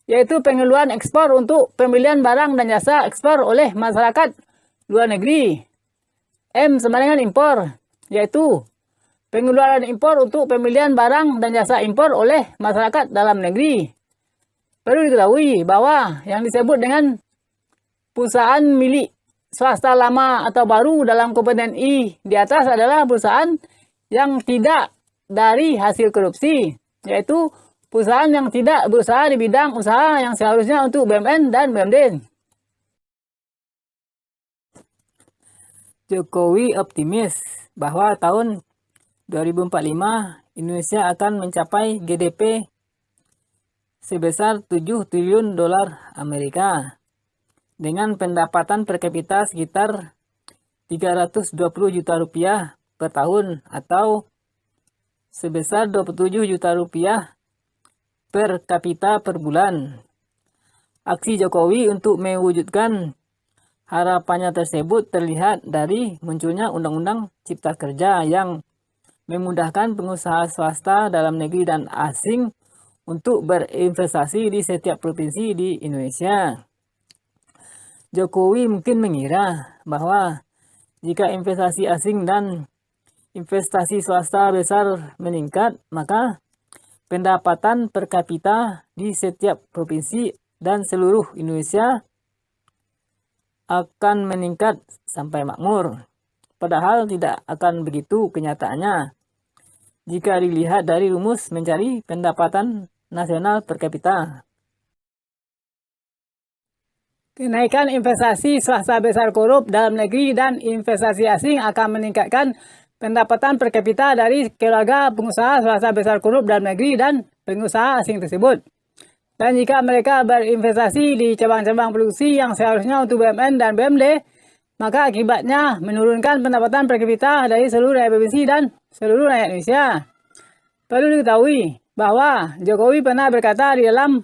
Speaker 1: yaitu pengeluaran ekspor untuk pembelian barang dan jasa ekspor oleh masyarakat luar negeri. M sama dengan impor, yaitu pengeluaran impor untuk pembelian barang dan jasa impor oleh masyarakat dalam negeri. Perlu diketahui bahwa yang disebut dengan perusahaan milik swasta lama atau baru dalam komponen I di atas adalah perusahaan yang tidak dari hasil korupsi, yaitu perusahaan yang tidak berusaha di bidang usaha yang seharusnya untuk BUMN dan BUMD. Jokowi optimis bahwa tahun 2045 Indonesia akan mencapai GDP sebesar 7 triliun dolar Amerika dengan pendapatan per kapita sekitar 320 juta rupiah per tahun atau sebesar 27 juta rupiah per kapita per bulan. Aksi Jokowi untuk mewujudkan harapannya tersebut terlihat dari munculnya Undang-Undang Cipta Kerja yang memudahkan pengusaha swasta dalam negeri dan asing untuk berinvestasi di setiap provinsi di Indonesia. Jokowi mungkin mengira bahwa jika investasi asing dan investasi swasta besar meningkat, maka pendapatan per kapita di setiap provinsi dan seluruh Indonesia akan meningkat sampai makmur. Padahal tidak akan begitu kenyataannya jika dilihat dari rumus mencari pendapatan nasional per kapita. Kenaikan investasi swasta besar korup dalam negeri dan investasi asing akan meningkatkan pendapatan per kapita dari keluarga pengusaha swasta besar korup dalam negeri dan pengusaha asing tersebut. Dan jika mereka berinvestasi di cabang-cabang produksi yang seharusnya untuk BUMN dan BUMD, maka akibatnya menurunkan pendapatan per kapita dari seluruh rakyat provinsi dan seluruh rakyat Indonesia. Perlu diketahui bahwa Jokowi pernah berkata di dalam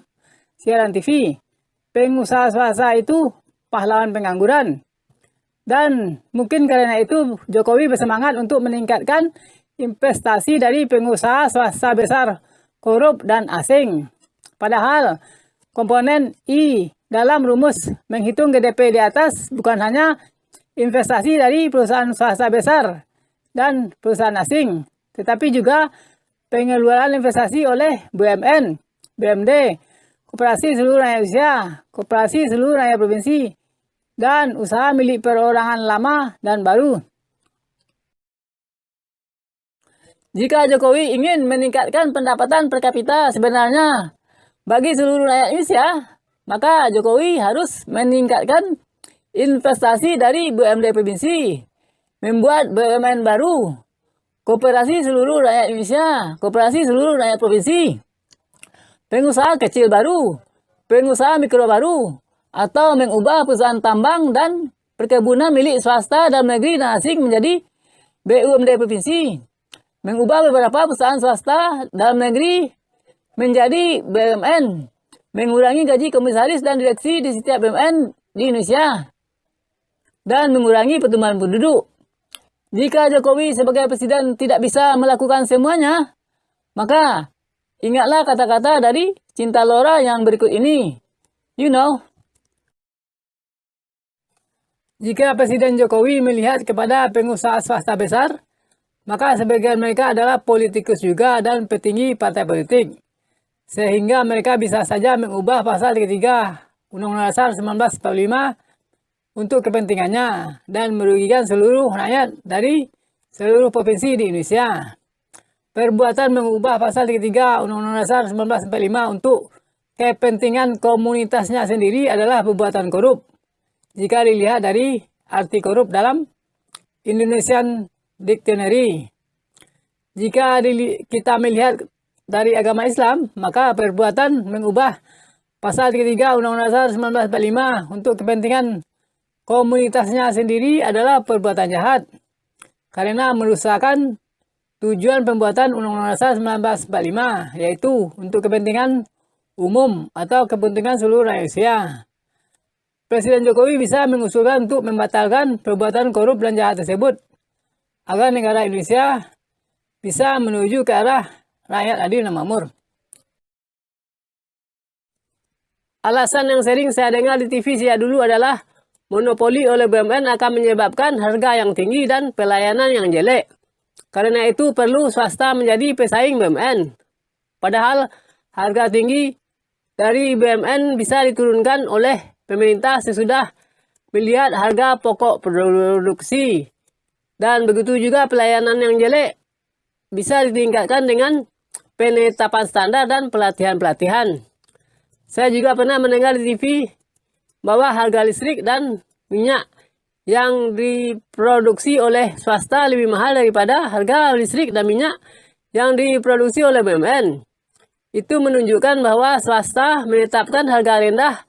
Speaker 1: siaran TV, pengusaha swasta itu pahlawan pengangguran. Dan mungkin karena itu Jokowi bersemangat untuk meningkatkan investasi dari pengusaha swasta besar korup dan asing. Padahal komponen I dalam rumus menghitung GDP di atas bukan hanya investasi dari perusahaan swasta besar dan perusahaan asing, tetapi juga pengeluaran investasi oleh BUMN, BUMD, Koperasi Seluruh Rakyat Indonesia, Koperasi Seluruh Rakyat Provinsi, dan usaha milik perorangan lama dan baru. Jika Jokowi ingin meningkatkan pendapatan per kapita sebenarnya bagi seluruh rakyat Indonesia, maka Jokowi harus meningkatkan investasi dari BUMD provinsi, membuat BUMN baru, Koperasi Seluruh Rakyat Indonesia, Koperasi Seluruh Rakyat Provinsi, pengusaha kecil baru, pengusaha mikro baru, atau mengubah perusahaan tambang dan perkebunan milik swasta dalam negeri dan asing menjadi BUMD provinsi, mengubah beberapa perusahaan swasta dalam negeri menjadi BUMN, mengurangi gaji komisaris dan direksi di setiap BUMN di Indonesia, dan mengurangi pertumbuhan penduduk. Jika Jokowi sebagai presiden tidak bisa melakukan semuanya, maka ingatlah kata-kata dari Cinta Laura yang berikut ini. Jika Presiden Jokowi melihat kepada pengusaha swasta besar, maka sebagian mereka adalah politikus juga dan petinggi partai politik. Sehingga mereka bisa saja mengubah pasal 3 Undang-Undang Dasar 1945 untuk kepentingannya dan merugikan seluruh rakyat dari seluruh provinsi di Indonesia. Perbuatan mengubah pasal 3 Undang-Undang Dasar 1945 untuk kepentingan komunitasnya sendiri adalah perbuatan korup. Jika dilihat dari arti korup dalam Indonesian Dictionary. Jika kita melihat dari agama Islam, maka perbuatan mengubah pasal 33 Undang-Undang Dasar 1945 untuk kepentingan komunitasnya sendiri adalah perbuatan jahat karena merusakkan tujuan pembuatan Undang-Undang Dasar 1945, yaitu untuk kepentingan umum atau kepentingan seluruh rakyat Indonesia. Presiden Jokowi bisa mengusulkan untuk membatalkan perbuatan korup dan jahat tersebut agar negara Indonesia bisa menuju ke arah rakyat adil dan makmur. Alasan yang sering saya dengar di TV sejak dulu adalah monopoli oleh BUMN akan menyebabkan harga yang tinggi dan pelayanan yang jelek. Karena itu perlu swasta menjadi pesaing BUMN. Padahal harga tinggi dari BUMN bisa diturunkan oleh pemerintah sesudah melihat harga pokok produksi. Dan begitu juga pelayanan yang jelek bisa ditingkatkan dengan penetapan standar dan pelatihan-pelatihan. Saya juga pernah mendengar di TV bahwa harga listrik dan minyak yang diproduksi oleh swasta lebih mahal daripada harga listrik dan minyak yang diproduksi oleh BUMN. Itu menunjukkan bahwa swasta menetapkan harga rendah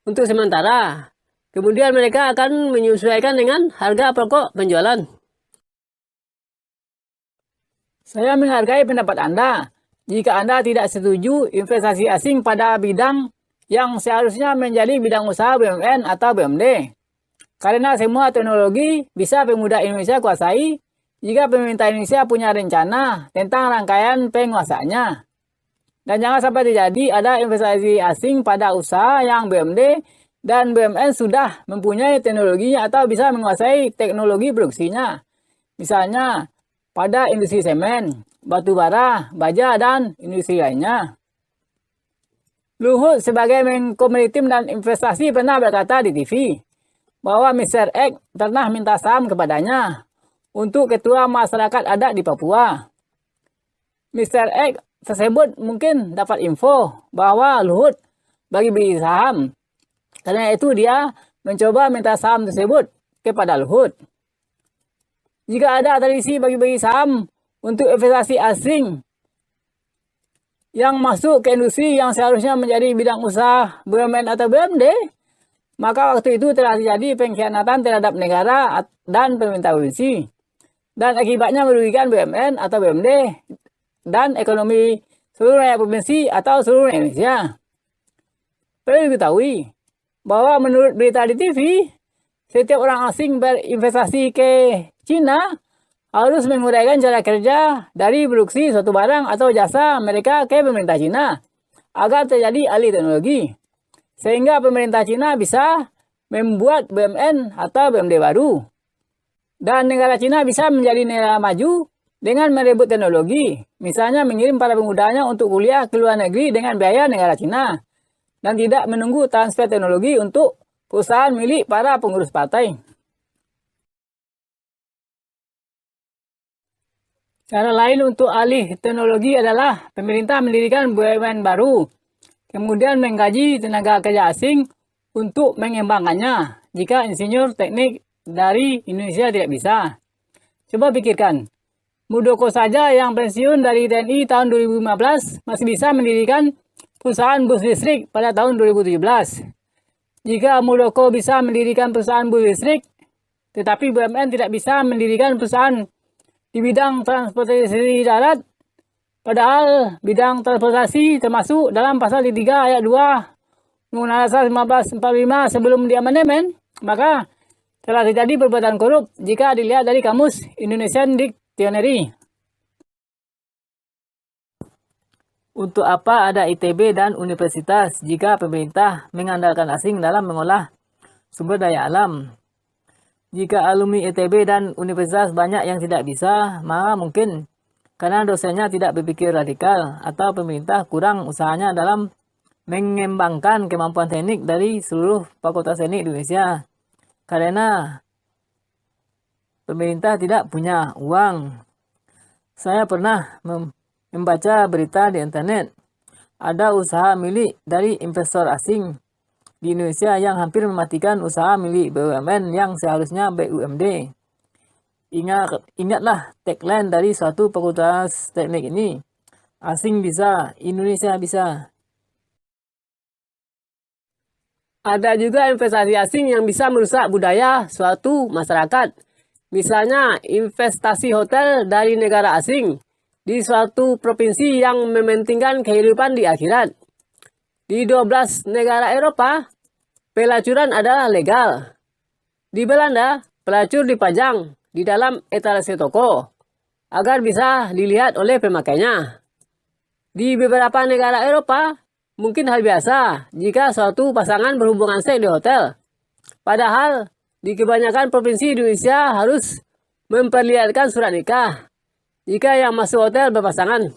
Speaker 1: untuk sementara. Kemudian mereka akan menyesuaikan dengan harga pokok penjualan. Saya menghargai pendapat Anda. Jika Anda tidak setuju investasi asing pada bidang yang seharusnya menjadi bidang usaha BUMN atau BUMD. Karena semua teknologi bisa pemuda Indonesia kuasai jika pemerintah Indonesia punya rencana tentang rangkaian penguasaannya. Dan jangan sampai terjadi ada investasi asing pada usaha yang BUMD dan BUMN sudah mempunyai teknologinya atau bisa menguasai teknologi produksinya. Misalnya pada industri semen, batu bara, baja, dan industri lainnya. Luhut sebagai Menko Maritim dan Investasi pernah berkata di TV bahwa Mr. X pernah minta saham kepadanya untuk ketua masyarakat adat di Papua. Mr. X tersebut mungkin dapat info bahwa Luhut bagi saham. Karena itu dia mencoba minta saham tersebut kepada Luhut. Jika ada tradisi bagi-bagi saham untuk investasi asing yang masuk ke industri yang seharusnya menjadi bidang usaha BUMN atau BUMD, maka waktu itu telah terjadi pengkhianatan terhadap negara dan pemerintah provinsi. Dan akibatnya merugikan BUMN atau BUMD dan ekonomi seluruh rakyat provinsi atau seluruh Indonesia. Perlu diketahui bahwa menurut berita di TV, setiap orang asing berinvestasi ke Cina harus menguraikan cara kerja dari produksi suatu barang atau jasa mereka ke pemerintah Cina agar terjadi alih teknologi. Sehingga pemerintah Cina bisa membuat BUMN atau BUMD baru. Dan negara Cina bisa menjadi negara maju dengan merebut teknologi. Misalnya mengirim para pemudanya untuk kuliah ke luar negeri dengan biaya negara Cina. Dan tidak menunggu transfer teknologi untuk perusahaan milik para pengurus partai. Cara lain untuk alih teknologi adalah pemerintah mendirikan BUMN baru, kemudian menggaji tenaga kerja asing untuk mengembangkannya jika insinyur teknik dari Indonesia tidak bisa. Coba pikirkan, Muldoko saja yang pensiun dari TNI tahun 2015 masih bisa mendirikan perusahaan bus listrik pada tahun 2017. Jika Muldoko bisa mendirikan perusahaan bus listrik, tetapi BUMN tidak bisa mendirikan perusahaan di bidang transportasi darat, padahal bidang transportasi termasuk dalam pasal 3 ayat 2 Undang-Undang Dasar 1945 sebelum diamandemen, maka telah terjadi perbuatan korup jika dilihat dari kamus Indonesian Dictionary. Untuk apa ada ITB dan universitas jika pemerintah mengandalkan asing dalam mengolah sumber daya alam? Jika alumni ITB dan universitas banyak yang tidak bisa, maka mungkin karena dosennya tidak berpikir radikal atau pemerintah kurang usahanya dalam mengembangkan kemampuan teknik dari seluruh fakultas teknik di Indonesia. Karena pemerintah tidak punya uang. Saya pernah membaca berita di internet, ada usaha milik dari investor asing di Indonesia yang hampir mematikan usaha milik BUMN yang seharusnya BUMD. Ingatlah tagline dari suatu fakultas teknik ini, Asing bisa, Indonesia bisa. Ada juga investasi asing yang bisa merusak budaya suatu masyarakat. Misalnya, investasi hotel dari negara asing di suatu provinsi yang mementingkan kehidupan di akhirat. Di 12 negara Eropa, pelacuran adalah legal. Di Belanda, pelacur dipajang di dalam etalase toko agar bisa dilihat oleh pemakainya. Di beberapa negara Eropa, mungkin hal biasa jika suatu pasangan berhubungan seks di hotel. Padahal, di kebanyakan provinsi Indonesia harus memperlihatkan surat nikah jika yang masuk hotel berpasangan.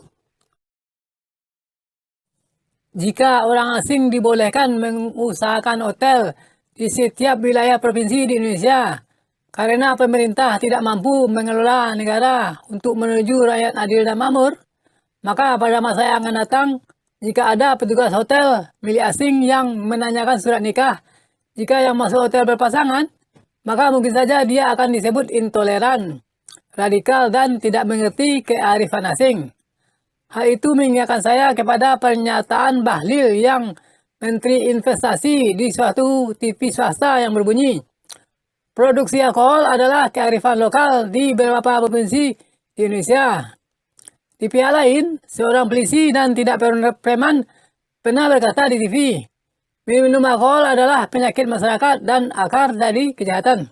Speaker 1: Jika orang asing dibolehkan mengusahakan hotel di setiap wilayah provinsi di Indonesia, karena pemerintah tidak mampu mengelola negara untuk menuju rakyat adil dan makmur, maka pada masa yang akan datang, jika ada petugas hotel milik asing yang menanyakan surat nikah, jika yang masuk hotel berpasangan, maka mungkin saja dia akan disebut intoleran, radikal, dan tidak mengerti kearifan asing. Hal itu mengingatkan saya kepada pernyataan Bahlil yang Menteri Investasi di suatu TV swasta yang berbunyi, produksi alkohol adalah kearifan lokal di beberapa provinsi di Indonesia. Di pihak lain, seorang polisi dan tidak preman pernah berkata di TV, minum alkohol adalah penyakit masyarakat dan akar dari kejahatan.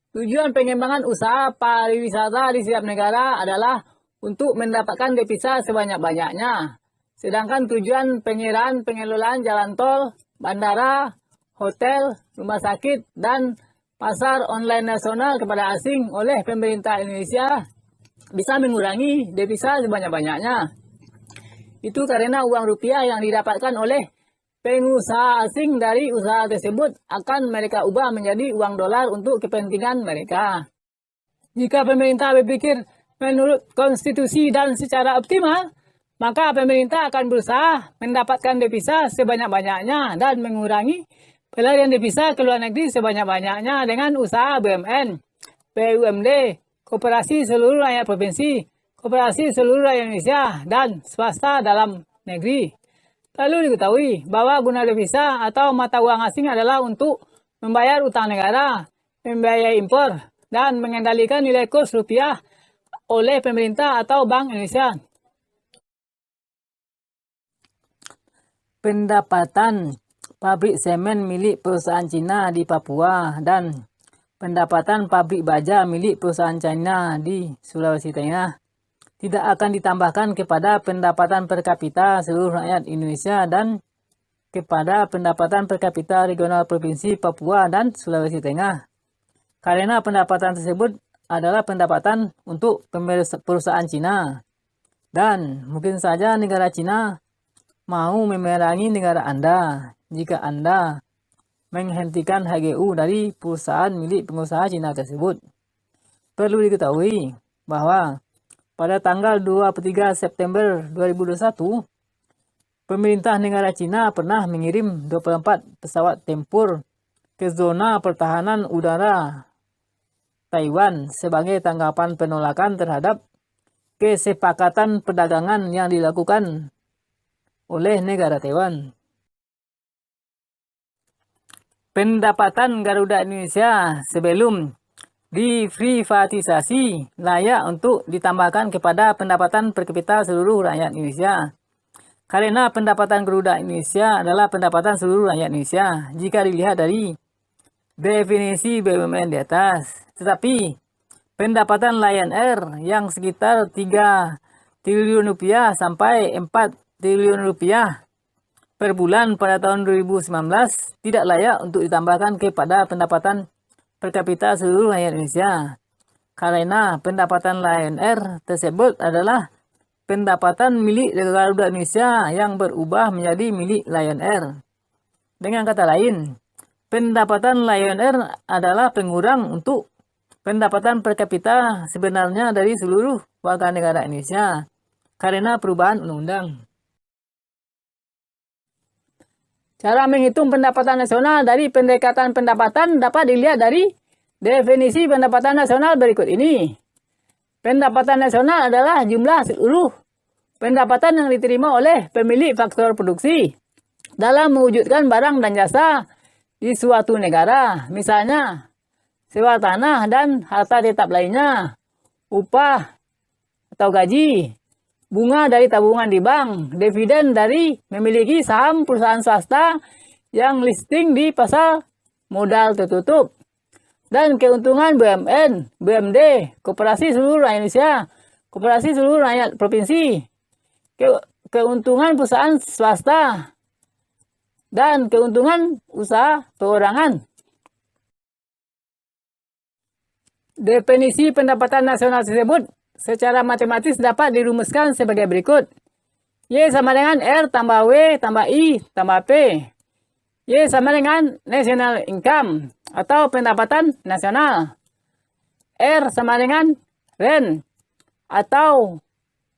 Speaker 1: Tujuan pengembangan usaha pariwisata di setiap negara adalah untuk mendapatkan devisa sebanyak-banyaknya. Sedangkan tujuan penyerahan pengelolaan jalan tol, bandara, hotel, rumah sakit, dan pasar online nasional kepada asing oleh pemerintah Indonesia bisa mengurangi devisa sebanyak-banyaknya. Itu karena uang rupiah yang didapatkan oleh pengusaha asing dari usaha tersebut akan mereka ubah menjadi uang dolar untuk kepentingan mereka. Jika pemerintah berpikir menurut konstitusi dan secara optimal, maka pemerintah akan berusaha mendapatkan devisa sebanyak-banyaknya dan mengurangi pelarian devisa ke luar negeri sebanyak-banyaknya dengan usaha BUMN, BUMD, koperasi seluruh rakyat provinsi, koperasi seluruh rakyat Indonesia, dan swasta dalam negeri. Lalu diketahui bahwa guna devisa atau mata uang asing adalah untuk membayar utang negara, membiayai impor, dan mengendalikan nilai kurs rupiah oleh pemerintah atau Bank Indonesia. Pendapatan pabrik semen milik perusahaan Cina di Papua dan pendapatan pabrik baja milik perusahaan China di Sulawesi Tengah tidak akan ditambahkan kepada pendapatan per kapita seluruh rakyat Indonesia dan kepada pendapatan per kapita regional Provinsi Papua dan Sulawesi Tengah. Karena pendapatan tersebut adalah pendapatan untuk perusahaan Cina. Dan mungkin saja negara Cina mau memerangi negara Anda jika Anda menghentikan HGU dari perusahaan milik pengusaha Cina tersebut. Perlu diketahui bahwa pada tanggal 23 September 2021, pemerintah negara Cina pernah mengirim 24 pesawat tempur ke zona pertahanan udara Taiwan sebagai tanggapan penolakan terhadap kesepakatan perdagangan yang dilakukan oleh negara Taiwan. Pendapatan Garuda Indonesia sebelum diprivatisasi layak untuk ditambahkan kepada pendapatan per kapita seluruh rakyat Indonesia. Karena pendapatan Garuda Indonesia adalah pendapatan seluruh rakyat Indonesia jika dilihat dari definisi BUMN di atas. Tetapi pendapatan Lion Air yang sekitar 3 triliun rupiah sampai 4 triliun rupiah per bulan pada tahun 2019 tidak layak untuk ditambahkan kepada pendapatan per kapita seluruh rakyat Indonesia. Karena pendapatan Lion Air tersebut adalah pendapatan milik Garuda Indonesia yang berubah menjadi milik Lion Air. Dengan kata lain, pendapatan Lion Air adalah pengurang untuk pendapatan per kapita sebenarnya dari seluruh warga negara Indonesia karena perubahan undang-undang. Cara menghitung pendapatan nasional dari pendekatan pendapatan dapat dilihat dari Definisi pendapatan nasional berikut ini. Pendapatan nasional adalah jumlah seluruh pendapatan yang diterima oleh pemilik faktor produksi dalam mewujudkan barang dan jasa di suatu negara. Misalnya, sewa tanah dan harta tetap lainnya, upah atau gaji, bunga dari tabungan di bank, dividen dari memiliki saham perusahaan swasta yang listing di pasar modal tertutup, dan keuntungan BUMN, BUMD, Koperasi Seluruh Rakyat Indonesia, Koperasi Seluruh Rakyat Provinsi, keuntungan perusahaan swasta, dan keuntungan usaha perorangan. Definisi pendapatan nasional tersebut secara matematis dapat dirumuskan sebagai berikut. Y sama dengan R tambah W tambah I tambah P. Y sama dengan national income atau pendapatan nasional. R sama dengan rent atau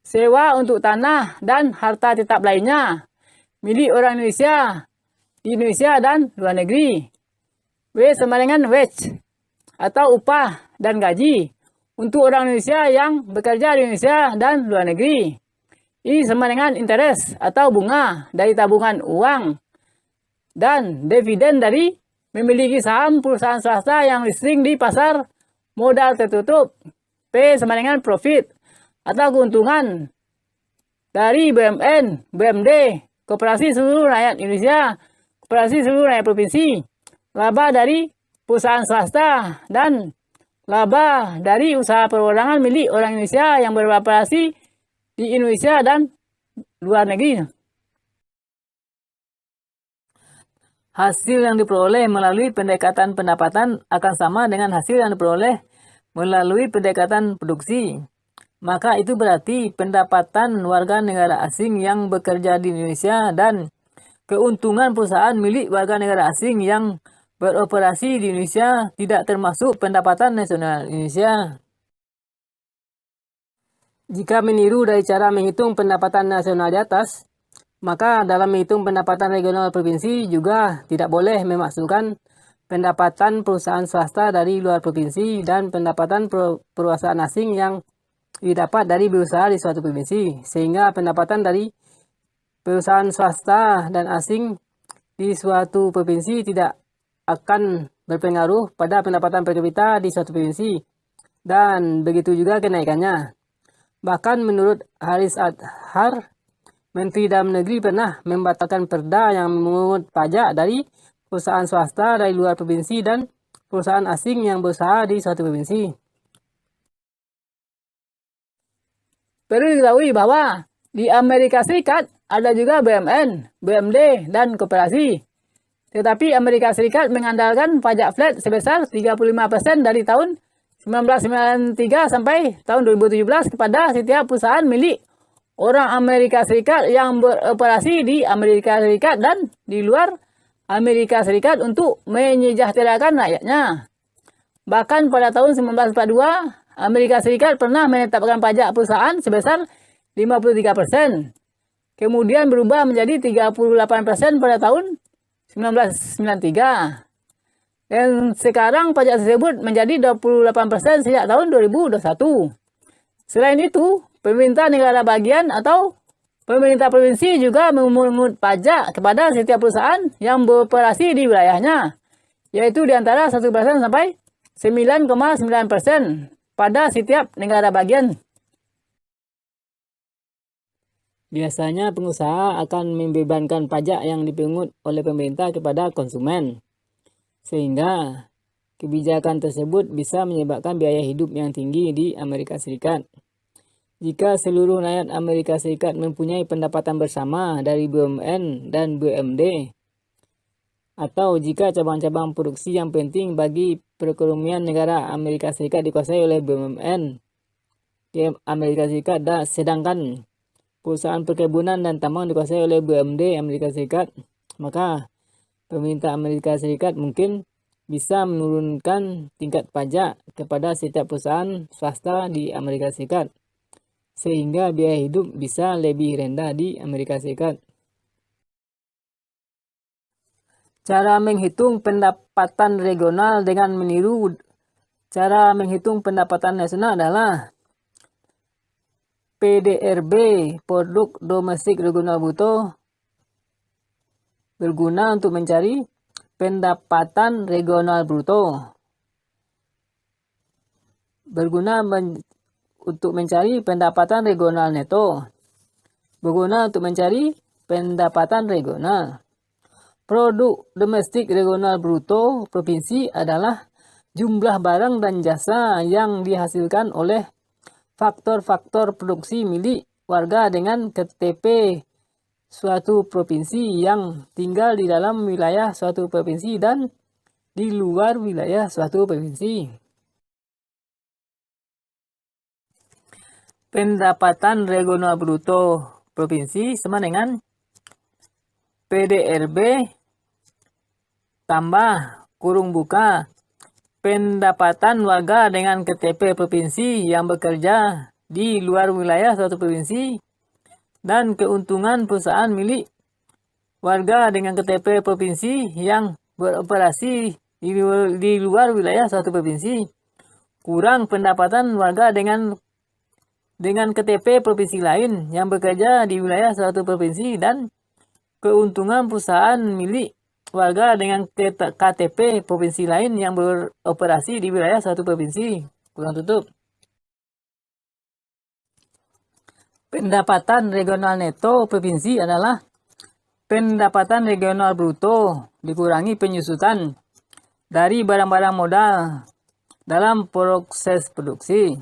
Speaker 1: sewa untuk tanah dan harta tetap lainnya milik orang Indonesia di Indonesia dan luar negeri. W sama dengan wage atau upah dan gaji untuk orang Indonesia yang bekerja di Indonesia dan luar negeri. I sama dengan interest atau bunga dari tabungan uang, dan dividen dari memiliki saham perusahaan swasta yang listing di pasar modal tertutup. P sama dengan profit atau keuntungan dari BUMN, BUMD, Koperasi Seluruh Rakyat Indonesia, Koperasi Seluruh Rakyat Provinsi, laba dari perusahaan swasta, dan laba dari usaha perorangan milik orang Indonesia yang beroperasi di Indonesia dan luar negeri. Hasil yang diperoleh melalui pendekatan pendapatan akan sama dengan hasil yang diperoleh melalui pendekatan produksi. Maka itu berarti pendapatan warga negara asing yang bekerja di Indonesia dan keuntungan perusahaan milik warga negara asing yang beroperasi di Indonesia tidak termasuk pendapatan nasional Indonesia. Jika meniru dari cara menghitung pendapatan nasional di atas, maka dalam menghitung pendapatan regional provinsi juga tidak boleh memasukkan pendapatan perusahaan swasta dari luar provinsi dan pendapatan perusahaan asing yang didapat dari berusaha di suatu provinsi, sehingga pendapatan dari perusahaan swasta dan asing di suatu provinsi tidak akan berpengaruh pada pendapatan per kapita di suatu provinsi, dan begitu juga kenaikannya. Bahkan menurut Haris Adhar, Menteri Dalam Negeri pernah membatalkan perda yang memungut pajak dari perusahaan swasta dari luar provinsi dan perusahaan asing yang berusaha di suatu provinsi. Perlu diketahui bahwa di Amerika Serikat ada juga BUMN, BUMD, dan koperasi. Tetapi Amerika Serikat mengandalkan pajak flat sebesar 35% dari tahun 1993 sampai tahun 2017 kepada setiap perusahaan milik orang Amerika Serikat yang beroperasi di Amerika Serikat dan di luar Amerika Serikat untuk menyejahterakan rakyatnya. Bahkan pada tahun 1942, Amerika Serikat pernah menetapkan pajak perusahaan sebesar 53%. Kemudian berubah menjadi 38% pada tahun 1993. Dan sekarang pajak tersebut menjadi 28% sejak tahun 2021. Selain itu, pemerintah negara bagian atau pemerintah provinsi juga memungut pajak kepada setiap perusahaan yang beroperasi di wilayahnya, yaitu di antara 1% sampai 9,9% pada setiap negara bagian. Biasanya pengusaha akan membebankan pajak yang dipungut oleh pemerintah kepada konsumen, sehingga kebijakan tersebut bisa menyebabkan biaya hidup yang tinggi di Amerika Serikat. Jika seluruh rakyat Amerika Serikat mempunyai pendapatan bersama dari BUMN dan BUMD, atau jika cabang-cabang produksi yang penting bagi perekonomian negara Amerika Serikat dikuasai oleh BUMN di Amerika Serikat, sedangkan perusahaan perkebunan dan tambang dikuasai oleh BUMD Amerika Serikat, maka pemerintah Amerika Serikat mungkin bisa menurunkan tingkat pajak kepada setiap perusahaan swasta di Amerika Serikat, sehingga biaya hidup bisa lebih rendah di Amerika Serikat. Cara menghitung pendapatan regional dengan meniru Cara menghitung pendapatan nasional adalah PDRB, Produk Domestik Regional Bruto, berguna untuk mencari pendapatan regional bruto. Berguna untuk mencari pendapatan regional neto. Berguna untuk mencari pendapatan regional. Produk domestik regional bruto provinsi adalah jumlah barang dan jasa yang dihasilkan oleh faktor-faktor produksi milik warga dengan KTP suatu provinsi yang tinggal di dalam wilayah suatu provinsi dan di luar wilayah suatu provinsi. Pendapatan regional bruto provinsi sama dengan PDRB tambah kurung buka pendapatan warga dengan KTP provinsi yang bekerja di luar wilayah suatu provinsi dan keuntungan perusahaan milik warga dengan KTP provinsi yang beroperasi di luar wilayah suatu provinsi kurang pendapatan warga dengan KTP provinsi lain yang bekerja di wilayah suatu provinsi dan keuntungan perusahaan milik warga dengan KTP provinsi lain yang beroperasi di wilayah suatu provinsi. Kurang tutup. Pendapatan regional neto provinsi adalah pendapatan regional bruto dikurangi penyusutan dari barang-barang modal dalam proses produksi.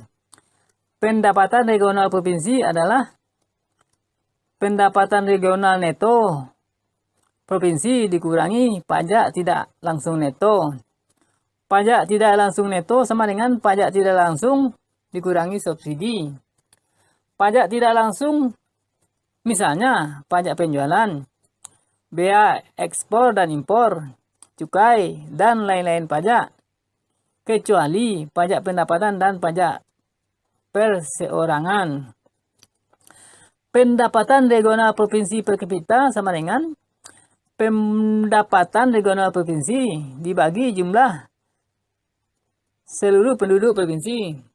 Speaker 1: Pendapatan regional provinsi adalah pendapatan regional neto provinsi dikurangi pajak tidak langsung neto. Pajak tidak langsung neto sama dengan pajak tidak langsung dikurangi subsidi. Pajak tidak langsung misalnya pajak penjualan, bea ekspor dan impor, cukai, dan lain-lain pajak. Kecuali pajak pendapatan dan pajak perseorangan. Pendapatan regional provinsi per kapita sama dengan pendapatan regional provinsi dibagi jumlah seluruh penduduk provinsi.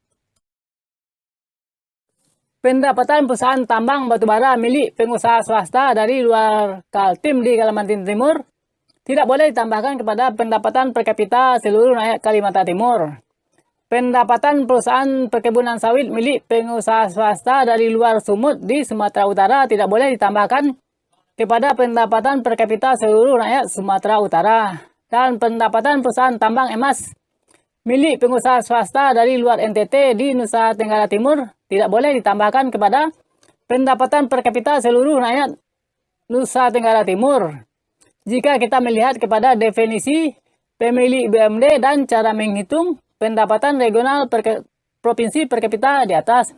Speaker 1: Pendapatan perusahaan tambang batubara milik pengusaha swasta dari luar Kaltim di Kalimantan Timur tidak boleh ditambahkan kepada pendapatan per kapita seluruh rakyat Kalimantan Timur. Pendapatan perusahaan perkebunan sawit milik pengusaha swasta dari luar Sumut di Sumatera Utara tidak boleh ditambahkan kepada pendapatan per kapita seluruh rakyat Sumatera Utara. Dan pendapatan perusahaan tambang emas milik pengusaha swasta dari luar NTT di Nusa Tenggara Timur tidak boleh ditambahkan kepada pendapatan per kapita seluruh rakyat Nusa Tenggara Timur. Jika kita melihat kepada definisi pemilik BUMD dan cara menghitung pendapatan regional provinsi per kapita di atas.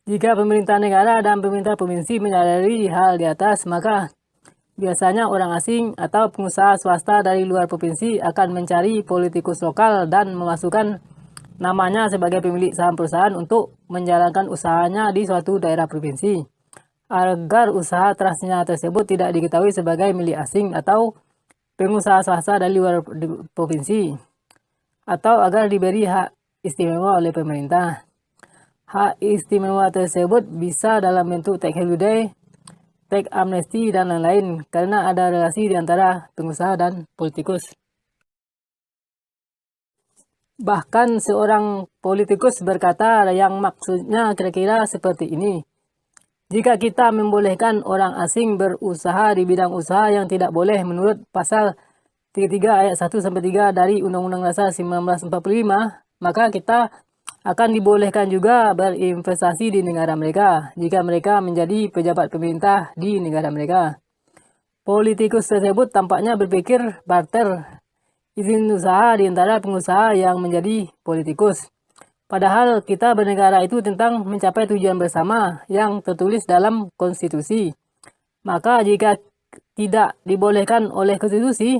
Speaker 1: Jika pemerintah negara dan pemerintah provinsi menyadari hal di atas, maka biasanya orang asing atau pengusaha swasta dari luar provinsi akan mencari politikus lokal dan memasukkan namanya sebagai pemilik saham perusahaan untuk menjalankan usahanya di suatu daerah provinsi, agar usaha trustnya tersebut tidak diketahui sebagai milik asing atau pengusaha swasta dari luar provinsi, atau agar diberi hak istimewa oleh pemerintah. Hak istimewa tersebut bisa dalam bentuk tax holiday, tax amnesty, dan lain-lain karena ada relasi di antara pengusaha dan politikus. Bahkan seorang politikus berkata yang maksudnya kira-kira seperti ini. Jika kita membolehkan orang asing berusaha di bidang usaha yang tidak boleh menurut pasal 33 ayat 1-3 dari Undang-Undang Dasar 1945, maka kita akan dibolehkan juga berinvestasi di negara mereka jika mereka menjadi pejabat pemerintah di negara mereka. Politikus tersebut tampaknya berpikir barter izin usaha di antara pengusaha yang menjadi politikus. Padahal kita bernegara itu tentang mencapai tujuan bersama yang tertulis dalam konstitusi. Maka jika tidak dibolehkan oleh konstitusi,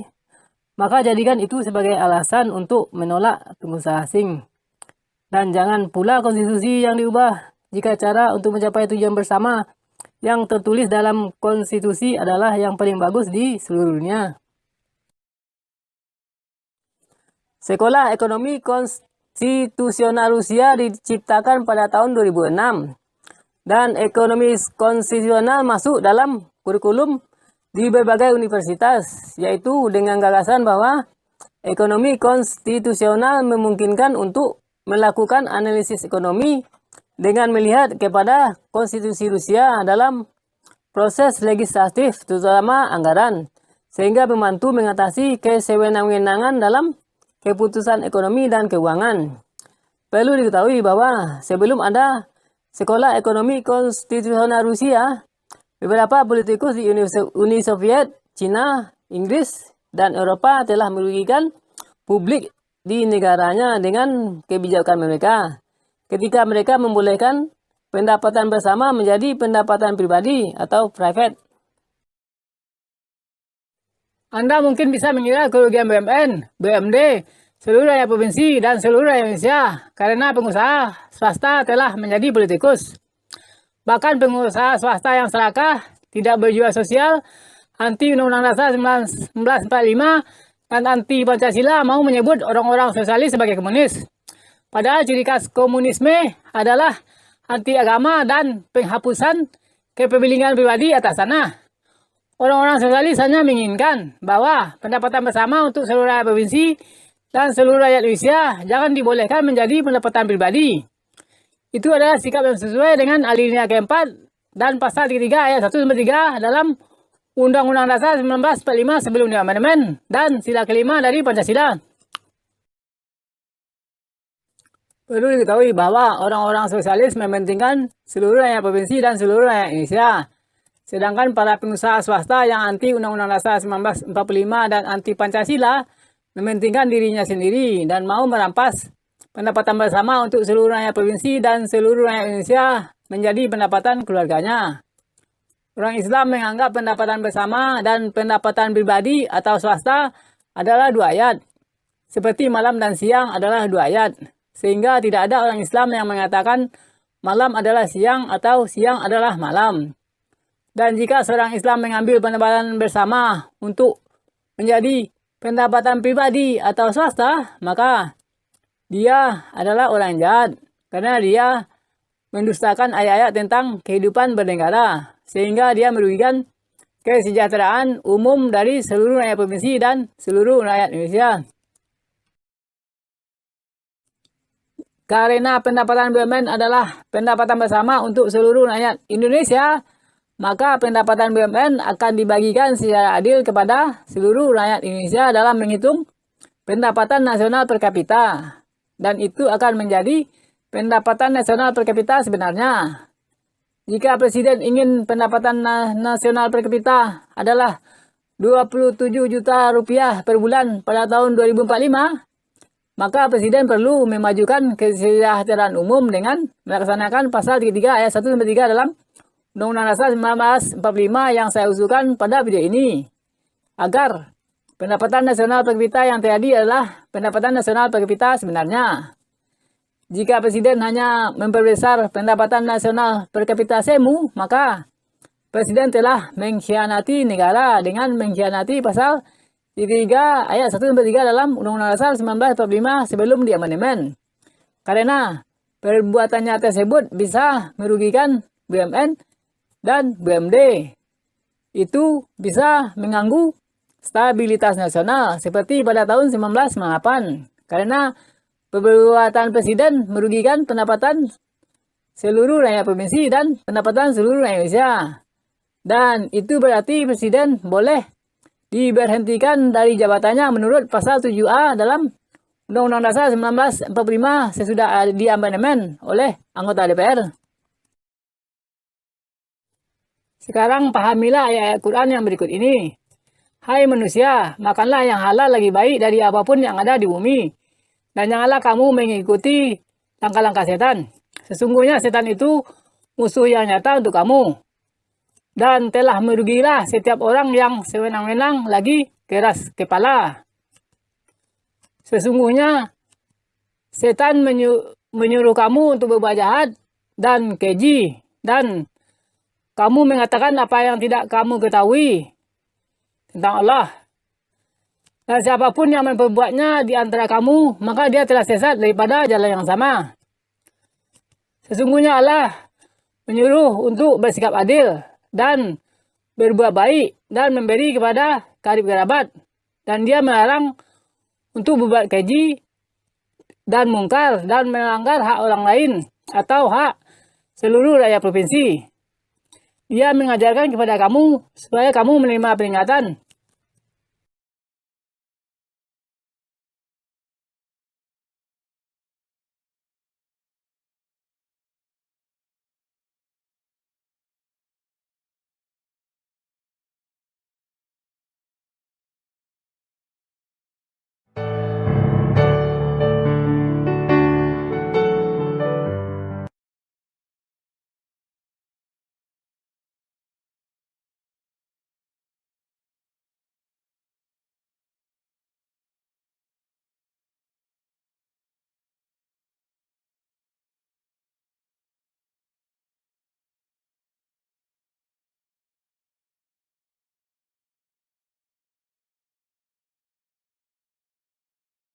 Speaker 1: maka jadikan itu sebagai alasan untuk menolak pengusaha asing. Dan jangan pula konstitusi yang diubah jika cara untuk mencapai tujuan bersama yang tertulis dalam konstitusi adalah yang paling bagus di seluruh dunia. Sekolah Ekonomi Konstitusional Rusia diciptakan pada tahun 2006 dan ekonomi konstitusional masuk dalam kurikulum di berbagai universitas, yaitu dengan gagasan bahwa ekonomi konstitusional memungkinkan untuk melakukan analisis ekonomi dengan melihat kepada konstitusi Rusia dalam proses legislatif, terutama anggaran, sehingga membantu mengatasi kesewenang-wenangan dalam keputusan ekonomi dan keuangan. Perlu diketahui bahwa sebelum ada Sekolah Ekonomi Konstitusional Rusia, beberapa politikus di Uni Soviet, Cina, Inggris, dan Eropa telah merugikan publik di negaranya dengan kebijakan mereka, ketika mereka membolehkan pendapatan bersama menjadi pendapatan pribadi atau private. Anda mungkin bisa mengira kerugian BUMN, BUMD, seluruh rakyat provinsi, dan seluruh rakyat Indonesia karena pengusaha swasta telah menjadi politikus. Bahkan pengusaha swasta yang serakah, tidak berjiwa sosial, anti Undang-Undang Dasar 1945, dan anti Pancasila mau menyebut orang-orang sosialis sebagai komunis. Padahal ciri khas komunisme adalah anti agama dan penghapusan kepemilikan pribadi atas tanah. Orang-orang sosialis hanya menginginkan bahwa pendapatan bersama untuk seluruh rakyat provinsi dan seluruh rakyat Indonesia jangan dibolehkan menjadi pendapatan pribadi. Itu adalah sikap yang sesuai dengan alinea keempat dan pasal 33 ayat 1-3 dalam Undang-Undang Dasar 1945 sebelum diamandemen dan sila kelima dari Pancasila. Perlu diketahui bahwa orang-orang sosialis mementingkan seluruh rakyat provinsi dan seluruh rakyat Indonesia. Sedangkan para pengusaha swasta yang anti Undang-Undang Dasar 1945 dan anti Pancasila mementingkan dirinya sendiri dan mau merampas pendapatan bersama untuk seluruh rakyat provinsi dan seluruh rakyat Indonesia menjadi pendapatan keluarganya. Orang Islam menganggap pendapatan bersama dan pendapatan pribadi atau swasta adalah dua ayat, seperti malam dan siang adalah dua ayat, sehingga tidak ada orang Islam yang mengatakan malam adalah siang atau siang adalah malam. Dan jika seorang Islam mengambil pendapatan bersama untuk menjadi pendapatan pribadi atau swasta, maka dia adalah orang jahat karena dia mendustakan ayat-ayat tentang kehidupan bernegara, sehingga dia merugikan kesejahteraan umum dari seluruh rakyat provinsi dan seluruh rakyat Indonesia. Karena pendapatan BUMN adalah pendapatan bersama untuk seluruh rakyat Indonesia, maka pendapatan BUMN akan dibagikan secara adil kepada seluruh rakyat Indonesia dalam menghitung pendapatan nasional per kapita. Dan itu akan menjadi pendapatan nasional per kapita sebenarnya. Jika Presiden ingin pendapatan nasional per kapita adalah 27 juta rupiah per bulan pada tahun 2045, maka Presiden perlu memajukan kesejahteraan umum dengan melaksanakan pasal 33 ayat 1-3 dalam Undang-Undang Dasar 1945 yang saya usulkan pada video ini, agar pendapatan nasional per kapita yang terjadi adalah pendapatan nasional per kapita sebenarnya. Jika Presiden hanya memperbesar pendapatan nasional per kapita semu, maka Presiden telah mengkhianati negara dengan mengkhianati pasal 3 ayat 1-3 dalam Undang-Undang Dasar 1945 sebelum diamandemen. Karena perbuatannya tersebut bisa merugikan BUMN dan BUMD. Itu bisa mengganggu stabilitas nasional seperti pada tahun 1998. Karena perbuatan Presiden merugikan pendapatan seluruh rakyat provinsi dan pendapatan seluruh rakyat Indonesia. Dan itu berarti Presiden boleh diberhentikan dari jabatannya menurut pasal 7A dalam Undang-Undang Dasar 1945 sesudah diamandemen oleh anggota DPR. Sekarang pahamilah ayat Quran yang berikut ini. Hai manusia, makanlah yang halal lagi baik dari apapun yang ada di bumi. Dan janganlah kamu mengikuti langkah-langkah setan. Sesungguhnya setan itu musuh yang nyata untuk kamu. Dan telah merugilah setiap orang yang sewenang-wenang lagi keras kepala. Sesungguhnya setan menyuruh kamu untuk berbuat jahat dan keji. Dan kamu mengatakan apa yang tidak kamu ketahui tentang Allah. Dan siapapun yang memperbuatnya di antara kamu, maka dia telah sesat daripada jalan yang sama. Sesungguhnya Allah menyuruh untuk bersikap adil dan berbuat baik dan memberi kepada karib kerabat. Dan dia melarang untuk berbuat keji dan mungkar dan melanggar hak orang lain atau hak seluruh rakyat provinsi. Dia mengajarkan kepada kamu supaya kamu menerima peringatan